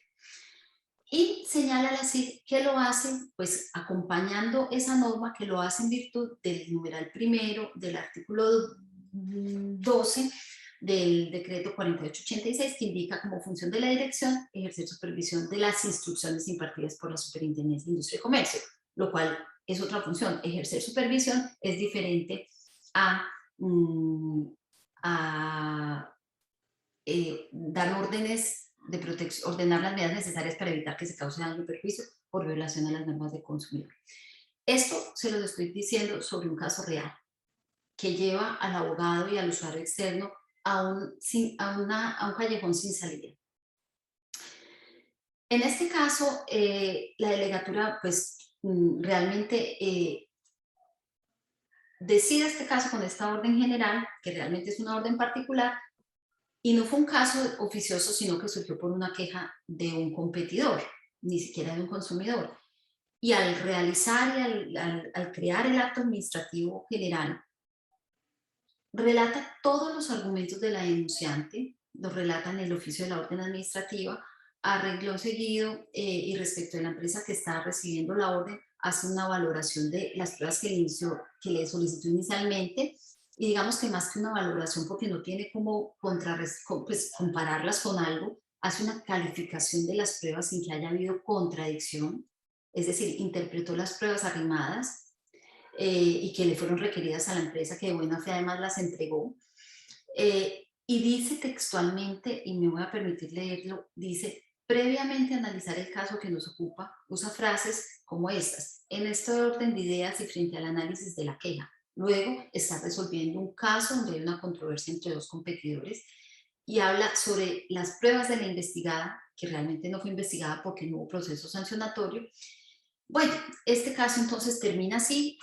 Y señala la CID que lo hacen, pues acompañando esa norma, que lo hace en virtud del numeral primero del artículo 12 del decreto 4886, que indica como función de la dirección ejercer supervisión de las instrucciones impartidas por la Superintendencia de Industria y Comercio, lo cual es otra función. Ejercer supervisión es diferente a dar órdenes de protección, ordenar las medidas necesarias para evitar que se cause daño o perjuicio por violación a las normas del consumidor. Esto se lo estoy diciendo sobre un caso real que lleva al abogado y al usuario externo a un callejón sin salida. En este caso, la delegatura pues realmente decide este caso con esta orden general, que realmente es una orden particular, y no fue un caso oficioso, sino que surgió por una queja de un competidor, ni siquiera de un consumidor. Y al realizar y al crear el acto administrativo general, relata todos los argumentos de la denunciante, los relata en el oficio de la orden administrativa, a renglón seguido y respecto de la empresa que está recibiendo la orden, hace una valoración de las pruebas que le solicitó inicialmente, y digamos que más que una valoración, porque no tiene cómo pues, compararlas con algo, hace una calificación de las pruebas sin que haya habido contradicción, es decir, interpretó las pruebas arrimadas y que le fueron requeridas a la empresa, que de buena fe además las entregó, y dice textualmente, y me voy a permitir leerlo, dice: previamente analizar el caso que nos ocupa, usa frases como estas: en este orden de ideas y frente al análisis de la queja. Luego está resolviendo un caso donde hay una controversia entre dos competidores y habla sobre las pruebas de la investigada, que realmente no fue investigada porque no hubo proceso sancionatorio. Bueno, este caso entonces termina así,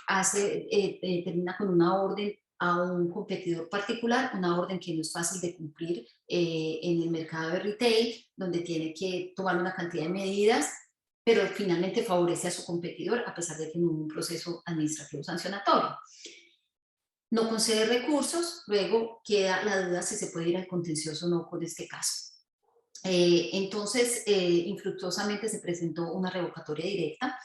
termina con una orden a un competidor particular, una orden que no es fácil de cumplir en el mercado de retail, donde tiene que tomar una cantidad de medidas, pero finalmente favorece a su competidor a pesar de que no hubo un proceso administrativo sancionatorio. No concede recursos, luego queda la duda si se puede ir al contencioso o no con este caso. Entonces, infructuosamente se presentó una revocatoria directa,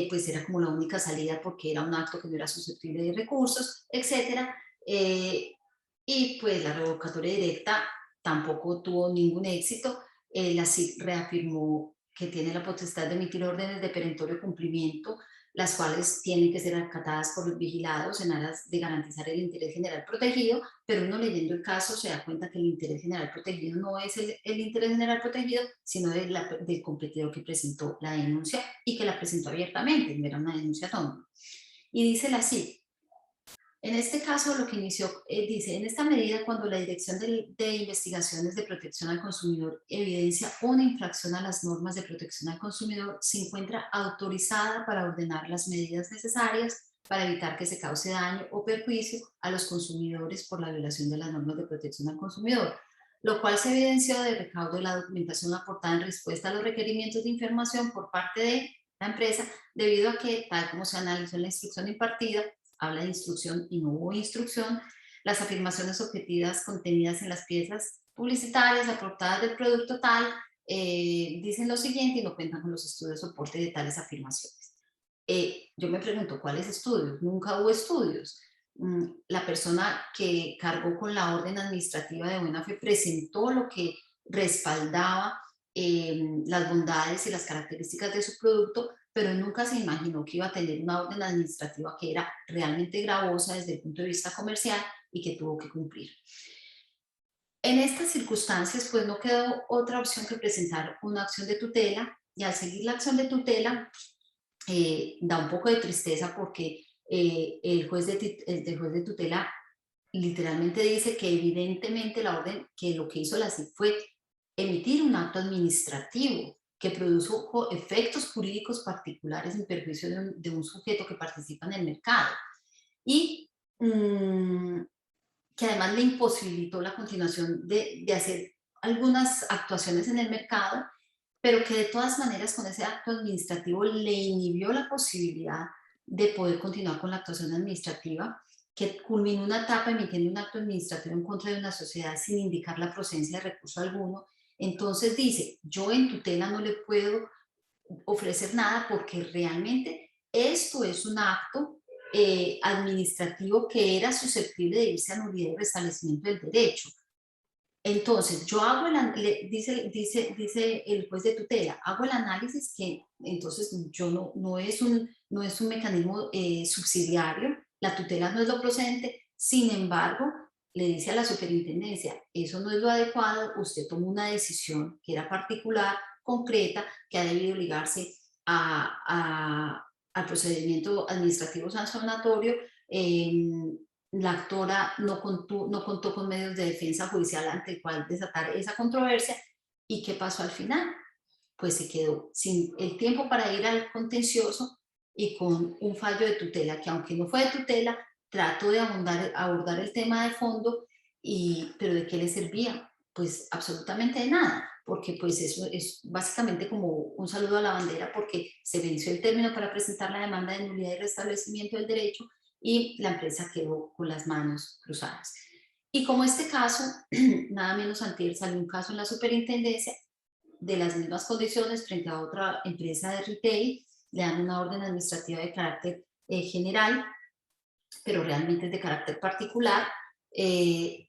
pues era como la única salida porque era un acto que no era susceptible de recursos, etc. Y pues la revocatoria directa tampoco tuvo ningún éxito. La CIC reafirmó que tiene la potestad de emitir órdenes de perentorio cumplimiento, las cuales tienen que ser acatadas por los vigilados en aras de garantizar el interés general protegido, pero uno leyendo el caso se da cuenta que el interés general protegido no es el interés general protegido, sino del competidor que presentó la denuncia y que la presentó abiertamente, no era una denuncia anónima. Y dice la CIC: en este caso, lo que inició, dice: en esta medida, cuando la Dirección de Investigaciones de Protección al Consumidor evidencia una infracción a las normas de protección al consumidor, se encuentra autorizada para ordenar las medidas necesarias para evitar que se cause daño o perjuicio a los consumidores por la violación de las normas de protección al consumidor, lo cual se evidenció de recaudo de la documentación aportada en respuesta a los requerimientos de información por parte de la empresa, debido a que, tal como se analizó en la instrucción impartida, habla de instrucción y no hubo instrucción, las afirmaciones objetivas contenidas en las piezas publicitarias aportadas del producto tal dicen lo siguiente y no cuentan con los estudios de soporte de tales afirmaciones. Yo me pregunto, ¿cuáles estudios? Nunca hubo estudios. La persona que cargó con la orden administrativa de buena fe presentó lo que respaldaba las bondades y las características de su producto, pero nunca se imaginó que iba a tener una orden administrativa que era realmente gravosa desde el punto de vista comercial y que tuvo que cumplir. En estas circunstancias, pues no quedó otra opción que presentar una acción de tutela, y al seguir la acción de tutela da un poco de tristeza porque el juez de tutela literalmente dice que evidentemente la orden, que lo que hizo la CIC fue emitir un acto administrativo que produjo efectos jurídicos particulares en perjuicio de un sujeto que participa en el mercado. Y que además le imposibilitó la continuación de hacer algunas actuaciones en el mercado, pero que de todas maneras con ese acto administrativo le inhibió la posibilidad de poder continuar con la actuación administrativa, que culminó una etapa emitiendo un acto administrativo en contra de una sociedad sin indicar la procedencia de recurso alguno. Entonces dice, yo en tutela no le puedo ofrecer nada porque realmente esto es un acto administrativo que era susceptible de irse a nulidad y restablecimiento del derecho. Entonces, yo hago dice el juez de tutela, hago el análisis que entonces yo no es un mecanismo subsidiario, la tutela no es lo procedente, sin embargo, le dice a la superintendencia, eso no es lo adecuado, usted tomó una decisión que era particular, concreta, que ha debido ligarse al procedimiento administrativo sancionatorio. La actora no contó con medios de defensa judicial ante el cual desatar esa controversia. ¿Y qué pasó al final? Pues se quedó sin el tiempo para ir al contencioso y con un fallo de tutela que, aunque no fue de tutela, trató de abordar el tema de fondo, pero ¿de qué le servía? Pues absolutamente de nada, porque pues eso es básicamente como un saludo a la bandera, porque se venció el término para presentar la demanda de nulidad y restablecimiento del derecho y la empresa quedó con las manos cruzadas. Y como este caso, nada menos antier salió un caso en la superintendencia de las mismas condiciones frente a otra empresa de retail, le dan una orden administrativa de carácter general, pero realmente es de carácter particular, y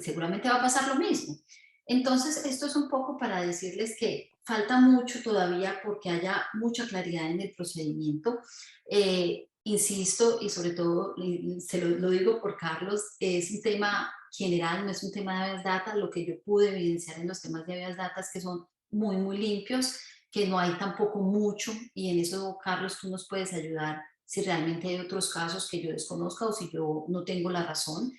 seguramente va a pasar lo mismo. Entonces, esto es un poco para decirles que falta mucho todavía porque haya mucha claridad en el procedimiento. Insisto, y sobre todo lo digo por Carlos, es un tema general, no es un tema de habeas data. Lo que yo pude evidenciar en los temas de habeas data es que son muy, muy limpios, que no hay tampoco mucho, y en eso, Carlos, tú nos puedes ayudar si realmente hay otros casos que yo desconozca o si yo no tengo la razón.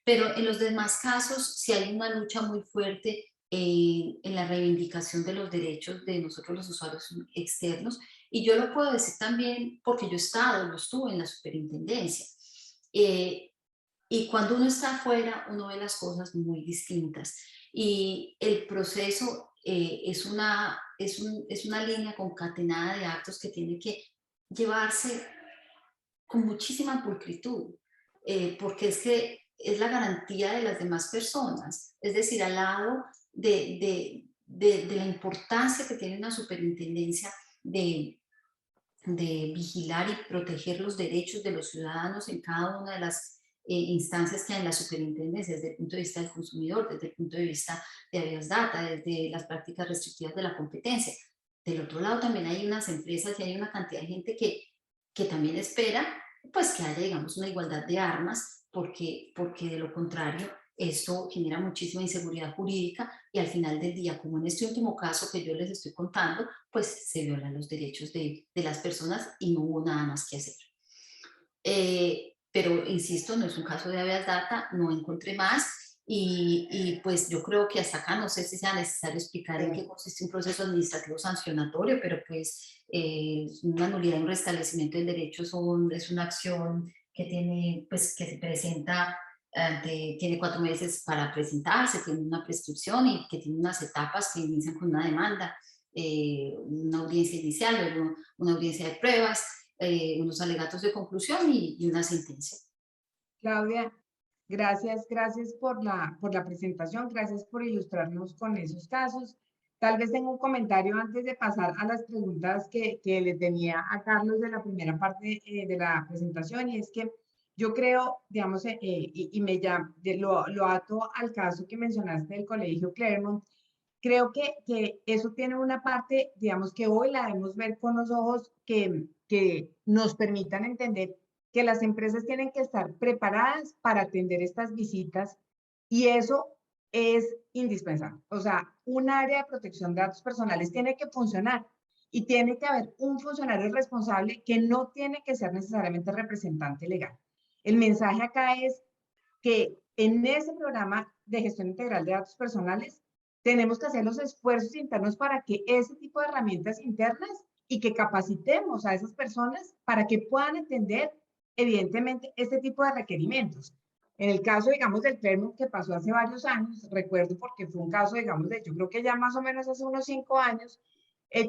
Pero en los demás casos sí hay una lucha muy fuerte en la reivindicación de los derechos de nosotros los usuarios externos, y yo lo puedo decir también porque yo estuve en la superintendencia. Y cuando uno está afuera, uno ve las cosas muy distintas. Y el proceso es una línea concatenada de actos que tiene que llevarse con muchísima pulcritud, porque es que es la garantía de las demás personas. Es decir, al lado de la importancia que tiene una superintendencia de vigilar y proteger los derechos de los ciudadanos en cada una de las instancias que hay en la superintendencia, desde el punto de vista del consumidor, desde el punto de vista de habeas data, desde las prácticas restrictivas de la competencia. Del otro lado también hay unas empresas y hay una cantidad de gente que también espera pues que haya, digamos, una igualdad de armas, porque de lo contrario esto genera muchísima inseguridad jurídica y al final del día, como en este último caso que yo les estoy contando, pues se violan los derechos de las personas y no hubo nada más que hacer. Pero insisto, no es un caso de habeas data, no encontré más, y pues yo creo que hasta acá no sé si sea necesario explicar en qué consiste un proceso administrativo sancionatorio, pero pues una nulidad y un restablecimiento del derecho es una acción que tiene, pues que se presenta tiene 4 meses para presentarse, tiene una prescripción y que tiene unas etapas que inician con una demanda, una audiencia inicial, luego una audiencia de pruebas, unos alegatos de conclusión y una sentencia. Claudia, gracias por la presentación, gracias por ilustrarnos con esos casos. Tal vez tengo un comentario antes de pasar a las preguntas que le tenía a Carlos de la primera parte de la presentación, y es que yo creo, digamos, lo ato al caso que mencionaste del Colegio Clermont. Creo que eso tiene una parte, digamos, que hoy la debemos ver con los ojos que nos permitan entender que las empresas tienen que estar preparadas para atender estas visitas, y eso es indispensable. O sea, un área de protección de datos personales tiene que funcionar y tiene que haber un funcionario responsable que no tiene que ser necesariamente representante legal. El mensaje acá es que en ese programa de gestión integral de datos personales tenemos que hacer los esfuerzos internos para que ese tipo de herramientas internas y que capacitemos a esas personas para que puedan entender, evidentemente, este tipo de requerimientos. En el caso, digamos, del Clermont que pasó hace varios años, recuerdo porque fue un caso, digamos, de yo creo que ya más o menos hace unos 5 años,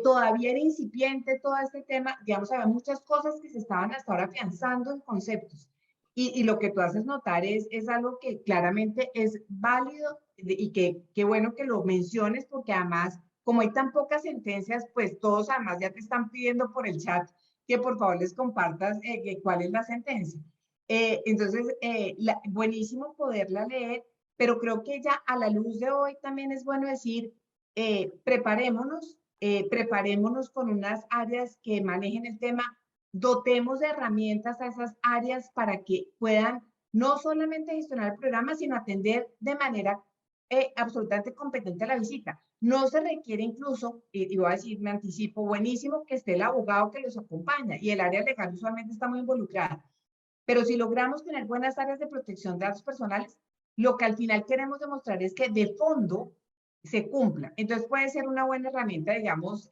todavía era incipiente todo este tema, digamos, había muchas cosas que se estaban hasta ahora afianzando en conceptos. Y lo que tú haces notar es algo que claramente es válido y que qué bueno que lo menciones porque además, como hay tan pocas sentencias, pues todos además ya te están pidiendo por el chat que por favor les compartas cuál es la sentencia. Entonces, buenísimo poderla leer, pero creo que ya a la luz de hoy también es bueno decir, preparémonos con unas áreas que manejen el tema, dotemos de herramientas a esas áreas para que puedan no solamente gestionar el programa, sino atender de manera absolutamente competente a la visita. No se requiere incluso, y voy a decir, me anticipo, buenísimo que esté el abogado que los acompaña y el área legal usualmente está muy involucrada. Pero si logramos tener buenas áreas de protección de datos personales, lo que al final queremos demostrar es que de fondo se cumpla. Entonces puede ser una buena herramienta, digamos,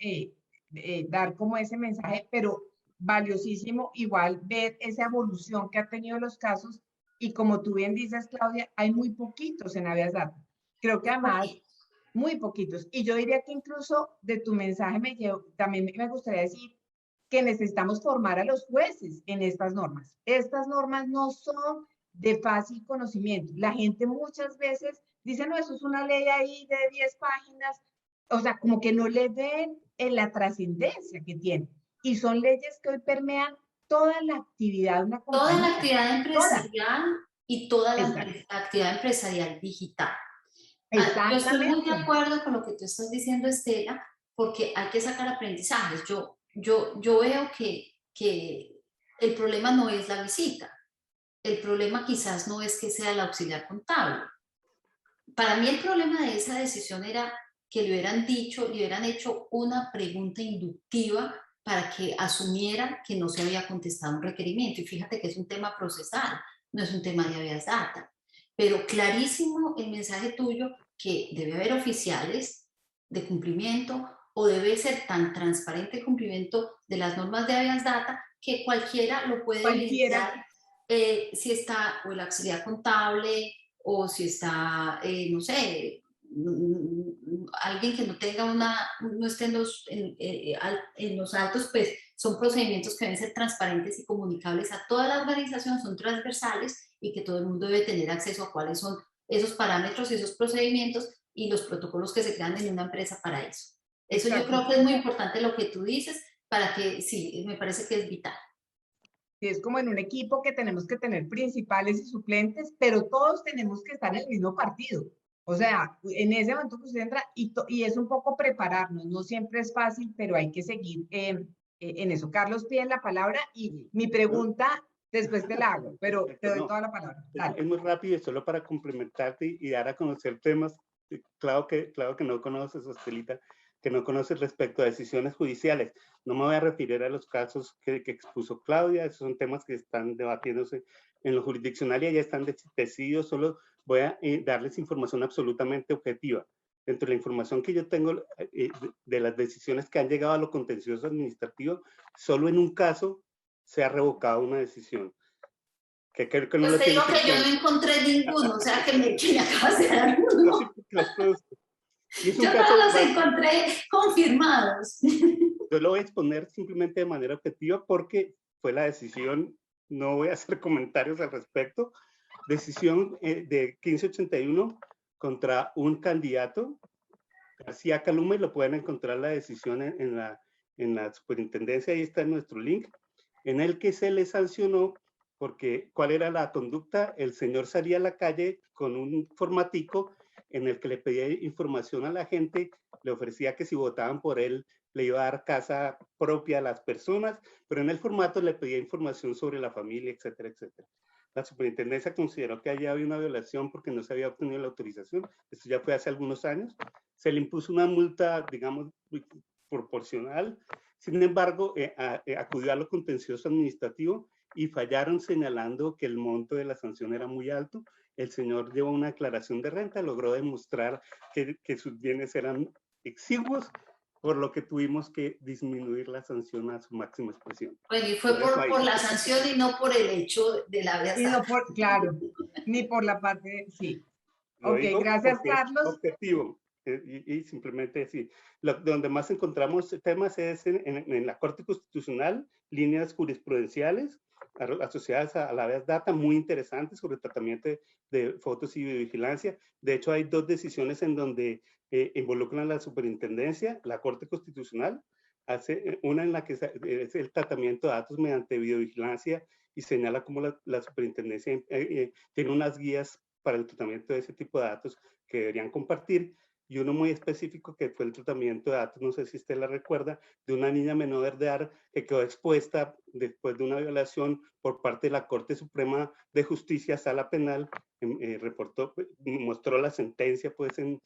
dar como ese mensaje, pero valiosísimo igual ver esa evolución que ha tenido los casos y como tú bien dices, Claudia, hay muy poquitos en habeas data. Creo que además, muy poquitos. Y yo diría que incluso de tu mensaje también me gustaría decir que necesitamos formar a los jueces en estas normas. Estas normas no son de fácil conocimiento. La gente muchas veces dice, no, eso es una ley ahí de 10 páginas, o sea, como que no le ven en la trascendencia que tiene. Y son leyes que hoy permean toda la actividad de una compañía. Toda la actividad empresarial y toda la actividad empresarial digital. Yo estoy muy de acuerdo con lo que tú estás diciendo, Estela, porque hay que sacar aprendizajes. Yo veo que el problema no es la visita. El problema quizás no es que sea el auxiliar contable. Para mí el problema de esa decisión era que le hubieran dicho, le hubieran hecho una pregunta inductiva para que asumiera que no se había contestado un requerimiento. Y fíjate que es un tema procesal, no es un tema de habeas data. Pero clarísimo el mensaje tuyo que debe haber oficiales de cumplimiento o debe ser tan transparente el cumplimiento de las normas de habeas data que cualquiera lo puede evidenciar si está o el auxiliar contable o si está, no sé, alguien que no tenga no esté en los altos, pues son procedimientos que deben ser transparentes y comunicables a toda la organización, son transversales y que todo el mundo debe tener acceso a cuáles son esos parámetros y esos procedimientos y los protocolos que se crean en una empresa para eso. Eso yo creo que es muy importante lo que tú dices, para que, sí, me parece que es vital. Es como en un equipo que tenemos que tener principales y suplentes, pero todos tenemos que estar en el mismo partido. O sea, en ese momento que usted entra y es un poco prepararnos, no siempre es fácil, pero hay que seguir en eso. Carlos pide la palabra y mi pregunta después te la hago, pero te doy toda la palabra. Es muy rápido y solo para complementarte y dar a conocer temas, claro que no conoces, Estelita, que no conoces respecto a decisiones judiciales. No me voy a referir a los casos que expuso Claudia, esos son temas que están debatiéndose en lo jurisdiccional y ya están decididos, solo voy a darles información absolutamente objetiva. Dentro de la información que yo tengo de las decisiones que han llegado a lo contencioso administrativo, solo en un caso se ha revocado una decisión. Que creo que no pues te digo que yo no encontré ninguno, o sea que me acabas de dar uno. Yo no los encontré confirmados. Yo lo voy a exponer simplemente de manera objetiva porque fue la decisión, no voy a hacer comentarios al respecto, decisión de 1581 contra un candidato, García Caluma, y lo pueden encontrar la decisión en la superintendencia, ahí está en nuestro link, en el que se le sancionó porque ¿cuál era la conducta? El señor salía a la calle con un formatico en el que le pedía información a la gente, le ofrecía que si votaban por él le iba a dar casa propia a las personas, pero en el formato le pedía información sobre la familia, etcétera, etcétera. La superintendencia consideró que allá había una violación porque no se había obtenido la autorización. Esto ya fue hace algunos años. Se le impuso una multa, digamos, proporcional. Sin embargo, acudió a lo contencioso administrativo y fallaron señalando que el monto de la sanción era muy alto. El señor llevó una declaración de renta, logró demostrar que sus bienes eran exiguos, por lo que tuvimos que disminuir la sanción a su máxima expresión. Bueno, y fue por la sanción y no por el hecho de la Y no por, claro, ni por la parte, sí. Lo Ok, digo gracias, porque Carlos. es objetivo. Y simplemente sí. Donde más encontramos temas es en la Corte Constitucional, líneas jurisprudenciales asociadas a la habeas data muy interesantes sobre el tratamiento de fotos y videovigilancia. De hecho, hay 2 decisiones en donde involucran a la superintendencia, la Corte Constitucional, hace una en la que es el tratamiento de datos mediante videovigilancia y señala cómo la superintendencia tiene unas guías para el tratamiento de ese tipo de datos que deberían compartir, y uno muy específico que fue el tratamiento de datos, no sé si usted la recuerda, de una niña menor de edad que quedó expuesta después de una violación por parte de la Corte Suprema de Justicia, Sala Penal, mostró la sentencia pues en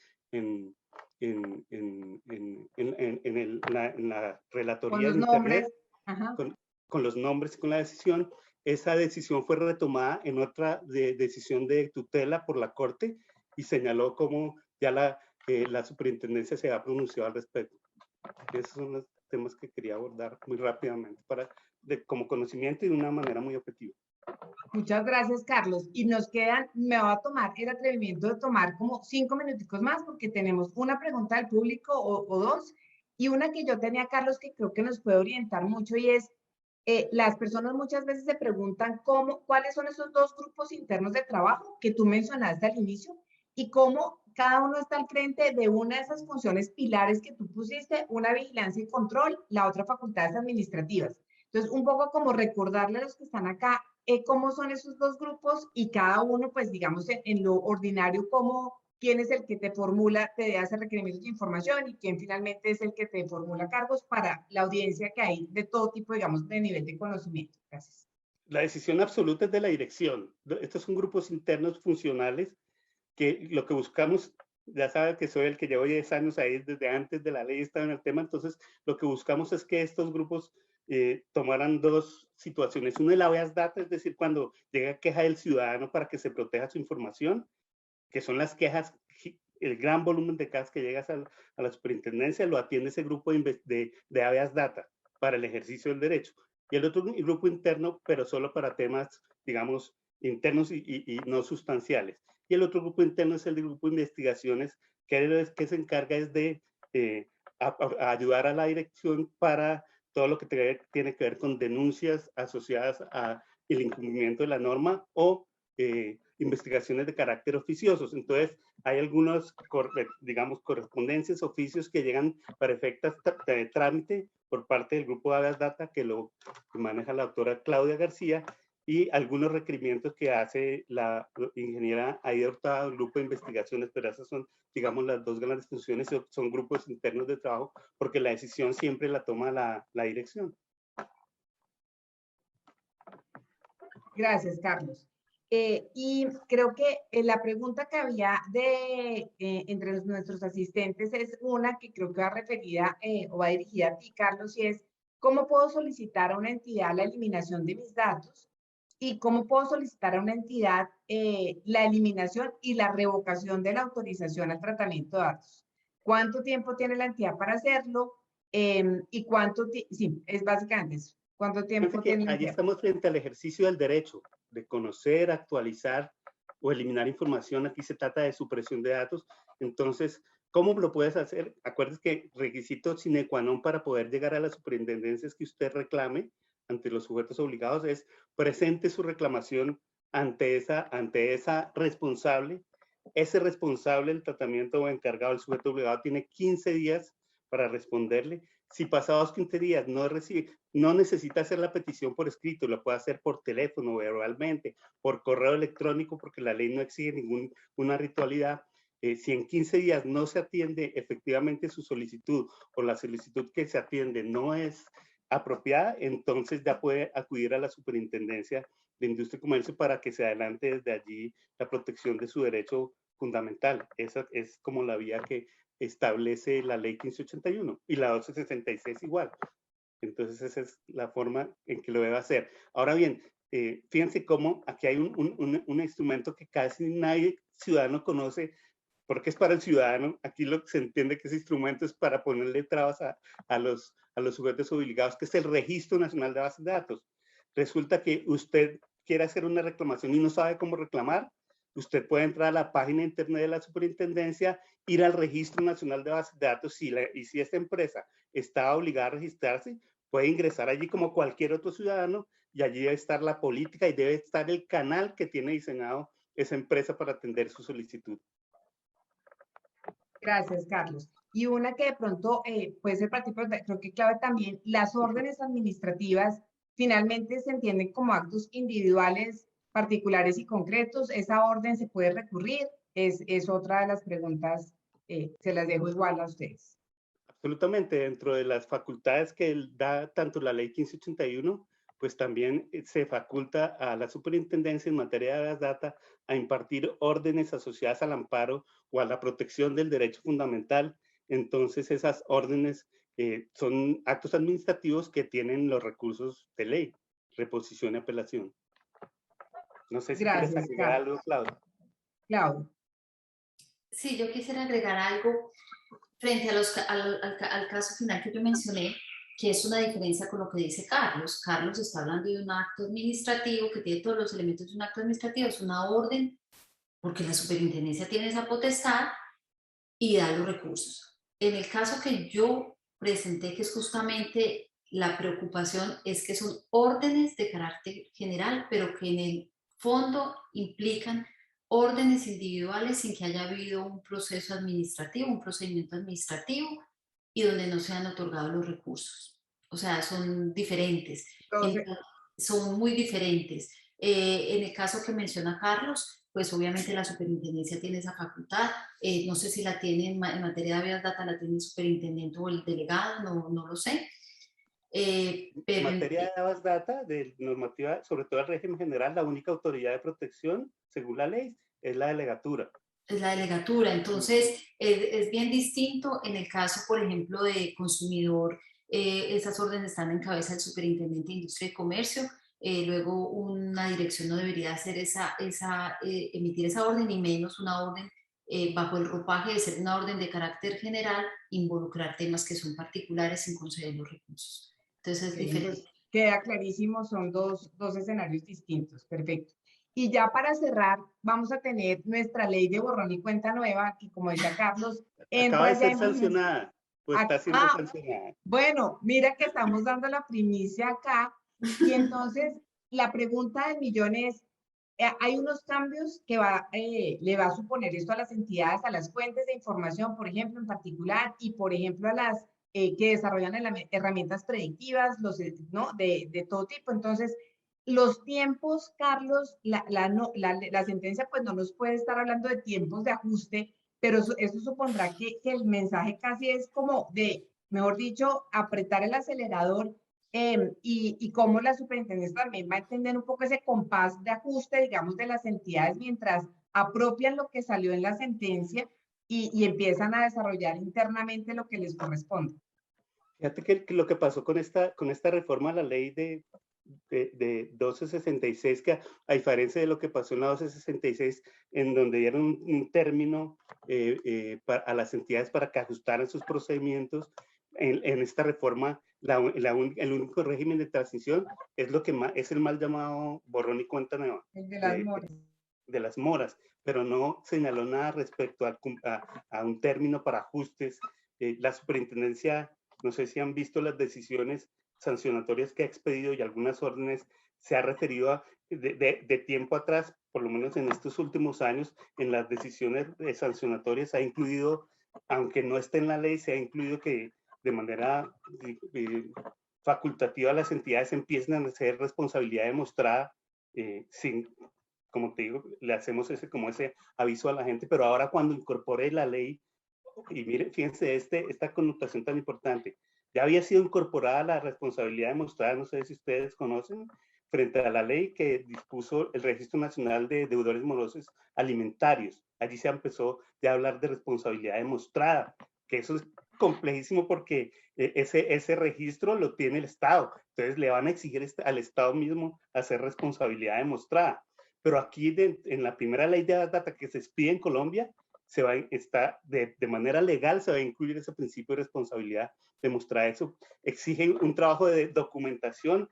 la relatoría Con los en nombres. internet, Ajá. con los nombres y con la decisión. Esa decisión fue retomada en otra decisión de tutela por la Corte y señaló cómo ya la superintendencia se ha pronunciado al respecto. Esos son los temas que quería abordar muy rápidamente como conocimiento y de una manera muy objetiva. Muchas gracias, Carlos. Y nos quedan, me va a tomar el atrevimiento de tomar como 5 minuticos más porque tenemos una pregunta del público o 2 y una que yo tenía, Carlos, que creo que nos puede orientar mucho y es, las personas muchas veces se preguntan cuáles son esos 2 grupos internos de trabajo que tú mencionaste al inicio y cómo cada uno está al frente de una de esas funciones pilares que tú pusiste, una vigilancia y control, la otra facultades administrativas. Entonces, un poco como recordarle a los que están acá cómo son esos 2 grupos y cada uno, pues digamos, en lo ordinario, quién es el que te formula, te hace requerimientos de información y quién finalmente es el que te formula cargos para la audiencia que hay de todo tipo, digamos, de nivel de conocimiento. Gracias. La decisión absoluta es de la dirección. Estos son grupos internos funcionales que lo que buscamos, ya sabe que soy el que llevo 10 años ahí, desde antes de la ley estaba en el tema, entonces lo que buscamos es que estos grupos tomaran 2 situaciones. Una es la habeas data, es decir, cuando llega queja del ciudadano para que se proteja su información, que son las quejas, el gran volumen de quejas que llegas a la superintendencia, lo atiende ese grupo de habeas data para el ejercicio del derecho. Y el otro grupo interno, pero solo para temas, digamos, internos y no sustanciales. Y el otro grupo interno es el grupo de investigaciones, que se encarga es de a ayudar a la dirección para todo lo que tiene que ver con denuncias asociadas al incumplimiento de la norma o investigaciones de carácter oficiosos. Entonces, hay algunos, digamos, correspondencias, oficios que llegan para efectos de trámite por parte del grupo de habeas data que lo maneja la doctora Claudia García, y algunos requerimientos que hace la ingeniera Aida Hurtado, el grupo de investigaciones, pero esas son, digamos, las 2 grandes funciones, son grupos internos de trabajo, porque la decisión siempre la toma la dirección. Gracias, Carlos. Y creo que la pregunta que había entre nuestros asistentes es una que creo que va referida o va dirigida a ti, Carlos, y es, ¿cómo puedo solicitar a una entidad la eliminación de mis datos? ¿Y cómo puedo solicitar a una entidad la eliminación y la revocación de la autorización al tratamiento de datos? ¿Cuánto tiempo tiene la entidad para hacerlo? ¿Y sí, es básicamente eso. ¿Cuánto tiempo tiene la allí entidad? estamos frente al ejercicio del derecho, de conocer, actualizar o eliminar información. Aquí se trata de supresión de datos. Entonces, ¿cómo lo puedes hacer? Acuérdense que requisito sine qua non para poder llegar a las superintendencias que usted reclame ante los sujetos obligados es presente su reclamación ante esa responsable. Ese responsable del tratamiento o encargado del sujeto obligado tiene 15 días para responderle. Si pasados 15 días no recibe, no necesita hacer la petición por escrito, lo puede hacer por teléfono, verbalmente, por correo electrónico, porque la ley no exige ninguna ritualidad. Si en 15 días no se atiende efectivamente su solicitud o la solicitud que se atiende no es apropiada, entonces ya puede acudir a la Superintendencia de Industria y Comercio para que se adelante desde allí la protección de su derecho fundamental. Esa es como la vía que establece la ley 1581 y la 1266 igual. Entonces esa es la forma en que lo debe hacer. Ahora bien, fíjense cómo aquí hay un instrumento que casi nadie ciudadano conoce, porque es para el ciudadano. Aquí lo que se entiende que ese instrumento es para ponerle trabas a los sujetos obligados, que es el Registro Nacional de Bases de Datos. Resulta que usted quiere hacer una reclamación y no sabe cómo reclamar, usted puede entrar a la página de internet de la superintendencia, ir al Registro Nacional de Bases de Datos y si esta empresa está obligada a registrarse, puede ingresar allí como cualquier otro ciudadano y allí debe estar la política y debe estar el canal que tiene diseñado esa empresa para atender su solicitud. Gracias, Carlos. Y una que de pronto puede ser para ti, pero creo que clave también, las órdenes administrativas finalmente se entienden como actos individuales, particulares y concretos. ¿Esa orden se puede recurrir? Es otra de las preguntas, se las dejo igual a ustedes. Absolutamente, dentro de las facultades que da tanto la ley 1581, pues también se faculta a la superintendencia en materia de data a impartir órdenes asociadas al amparo o a la protección del derecho fundamental. Entonces esas órdenes son actos administrativos que tienen los recursos de ley, reposición y apelación. No sé si quieres Gracias, agregar algo, Claudia. Claudia. Sí, yo quisiera agregar algo frente al caso final que yo mencioné, que es una diferencia con lo que dice Carlos. Carlos está hablando de un acto administrativo que tiene todos los elementos de un acto administrativo, es una orden, porque la superintendencia tiene esa potestad y da los recursos. En el caso que yo presenté, que es justamente la preocupación, es que son órdenes de carácter general, pero que en el fondo implican órdenes individuales sin que haya habido un proceso administrativo, un procedimiento administrativo y donde no se han otorgado los recursos. O sea, son diferentes. Entonces, Son muy diferentes. En el caso que menciona Carlos, pues obviamente la superintendencia tiene esa facultad. No sé si la tiene en materia de habeas data, la tiene el superintendente o el delegado, no lo sé. En materia de base data, de normativa, sobre todo el régimen general, la única autoridad de protección, según la ley, es la delegatura. Es la delegatura. Entonces, es bien distinto en el caso, por ejemplo, de consumidor. Esas órdenes están en cabeza del superintendente de Industria y Comercio. Luego, una dirección no debería hacer emitir esa orden, y menos una orden bajo el ropaje de ser una orden de carácter general, involucrar temas que son particulares sin conceder los recursos. Entonces, es diferente. Entonces, queda clarísimo, son dos escenarios distintos. Perfecto. Y ya para cerrar, vamos a tener nuestra ley de borrón y cuenta nueva, que como decía Carlos, Acaba de entra ya ser en sancionada, pues está siendo sancionada. Bueno, mira que estamos dando la primicia acá, y entonces la pregunta del millón es, hay unos cambios que le va a suponer esto a las entidades, a las fuentes de información, por ejemplo, en particular, y por ejemplo a las que desarrollan herramientas predictivas, ¿no? de todo tipo. Entonces, los tiempos, Carlos, la sentencia pues no nos puede estar hablando de tiempos de ajuste, pero eso supondrá que el mensaje casi es como de, mejor dicho, apretar el acelerador, y cómo la superintendencia también va a entender un poco ese compás de ajuste, digamos, de las entidades mientras apropian lo que salió en la sentencia y empiezan a desarrollar internamente lo que les corresponde. Fíjate que lo que pasó con esta reforma a la ley de 1266, que a diferencia de lo que pasó en la 1266, en donde dieron un término a las entidades para que ajustaran sus procedimientos, en esta reforma el único régimen de transición es lo que es el mal llamado borrón y cuenta nueva. El de las moras. De las moras, pero no señaló nada respecto a un término para ajustes. La superintendencia, no sé si han visto las decisiones sancionatorias que ha expedido y algunas órdenes, se ha referido de tiempo atrás, por lo menos en estos últimos años, en las decisiones sancionatorias ha incluido, aunque no esté en la ley, se ha incluido que de manera facultativa las entidades empiezan a hacer responsabilidad demostrada sin, como te digo, le hacemos como ese aviso a la gente, pero ahora cuando incorpore la ley, y miren, fíjense esta connotación tan importante, ya había sido incorporada la responsabilidad demostrada, no sé si ustedes conocen, frente a la ley que dispuso el Registro Nacional de Deudores Morosos Alimentarios. Allí se empezó ya a hablar de responsabilidad demostrada, que eso complejísimo porque ese registro lo tiene el Estado. Entonces le van a exigir al Estado mismo hacer responsabilidad demostrada. Pero aquí en la primera ley de data que se expide en Colombia, de manera legal se va a incluir ese principio de responsabilidad demostrada. Eso exige un trabajo de documentación,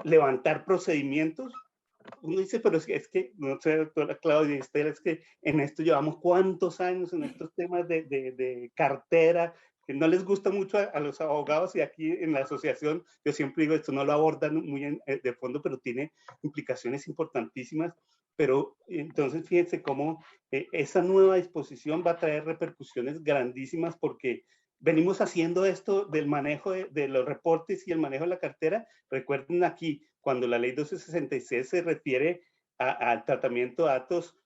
levantar procedimientos. Uno dice, pero es que no sé, doctora Claudia, es que en esto llevamos cuántos años en estos temas de cartera, que no les gusta mucho a los abogados, y aquí en la asociación yo siempre digo, esto no lo abordan muy de fondo, pero tiene implicaciones importantísimas. Pero entonces fíjense cómo esa nueva disposición va a traer repercusiones grandísimas, porque venimos haciendo esto del manejo de los reportes y el manejo de la cartera. Recuerden aquí, cuando la ley 1266 se refiere al tratamiento de datos,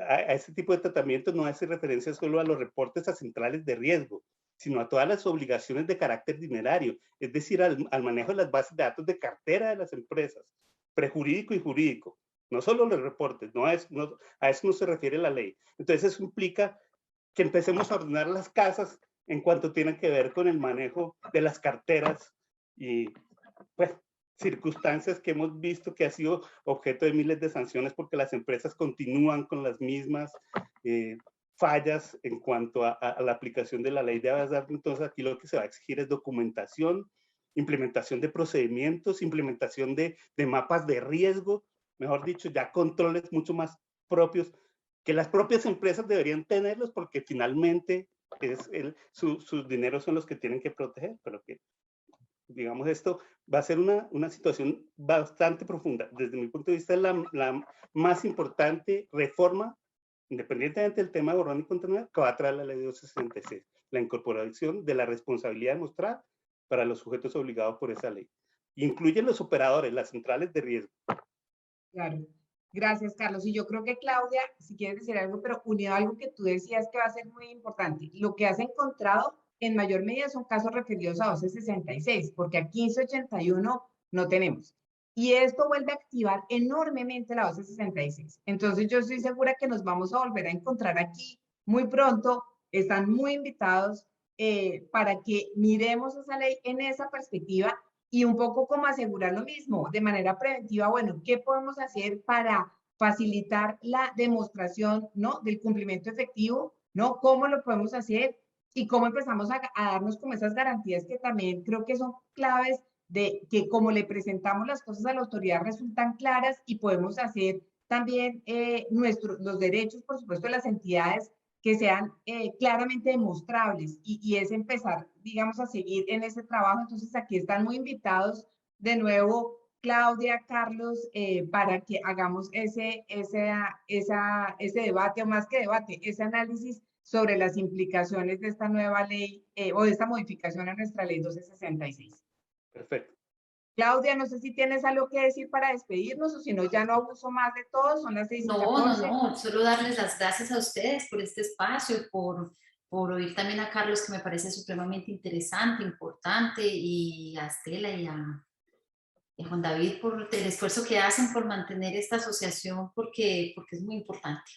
a ese tipo de tratamiento no hace referencia solo a los reportes a centrales de riesgo, sino a todas las obligaciones de carácter dinerario, es decir, al manejo de las bases de datos de cartera de las empresas, prejurídico y jurídico. No solo los reportes, a eso no se refiere la ley. Entonces eso implica que empecemos a ordenar las casas en cuanto tienen que ver con el manejo de las carteras y pues circunstancias que hemos visto que ha sido objeto de miles de sanciones porque las empresas continúan con las mismas fallas en cuanto a la aplicación de la ley de bases de datos. Entonces aquí lo que se va a exigir es documentación, implementación de procedimientos, implementación de mapas de riesgo, mejor dicho, ya controles mucho más propios, que las propias empresas deberían tenerlos, porque finalmente sus dineros son los que tienen que proteger, pero que, digamos, esto va a ser una situación bastante profunda. Desde mi punto de vista, es la más importante reforma, independientemente del tema de borrón y cuenta nueva, que va a traer la ley 266, la incorporación de la responsabilidad demostrada para los sujetos obligados por esa ley. Incluyen los operadores, las centrales de riesgo. Claro. Gracias, Carlos. Y yo creo que Claudia, si quieres decir algo, pero unido a algo que tú decías que va a ser muy importante, lo que has encontrado en mayor medida son casos referidos a 1266, porque a 1581 no tenemos. Y esto vuelve a activar enormemente la 1266. Entonces yo estoy segura que nos vamos a volver a encontrar aquí muy pronto. Están muy invitados para que miremos esa ley en esa perspectiva y un poco como asegurar lo mismo, de manera preventiva. Bueno, ¿qué podemos hacer para facilitar la demostración, ¿no?, del cumplimiento efectivo, ¿no? ¿Cómo lo podemos hacer? Y cómo empezamos a darnos como esas garantías que también creo que son claves, de que como le presentamos las cosas a la autoridad resultan claras y podemos hacer también los derechos, por supuesto, de las entidades que sean claramente demostrables, y es empezar, digamos, a seguir en ese trabajo. Entonces aquí están muy invitados de nuevo Claudia, Carlos, para que hagamos ese debate, o más que debate, ese análisis sobre las implicaciones de esta nueva ley o de esta modificación a nuestra ley 1266. Perfecto. Claudia, no sé si tienes algo que decir para despedirnos, o si no, ya no abuso más de todo, son las 6:14. No, solo darles las gracias a ustedes por este espacio, por oír también a Carlos, que me parece supremamente interesante, importante, y a Estela y a Juan David por el esfuerzo que hacen por mantener esta asociación, porque es muy importante.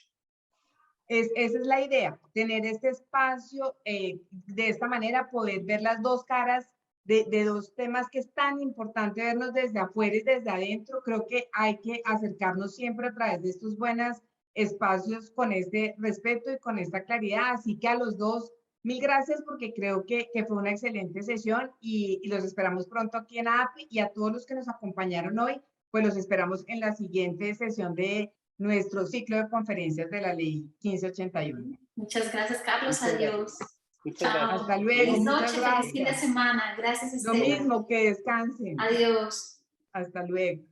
Esa es la idea, tener este espacio, de esta manera poder ver las dos caras de dos temas que es tan importante vernos desde afuera y desde adentro. Creo que hay que acercarnos siempre a través de estos buenos espacios con este respeto y con esta claridad. Así que a los dos, mil gracias, porque creo que fue una excelente sesión, y los esperamos pronto aquí en ADAPI, y a todos los que nos acompañaron hoy, pues los esperamos en la siguiente sesión de nuestro ciclo de conferencias de la ley 1581. Muchas gracias, Carlos. Muchas Adiós. Muchas Chao. gracias. Hasta luego. Feliz Muchas noche, gracias. feliz fin de semana. Gracias, Lo Estela. mismo, que descansen. Adiós. Hasta luego.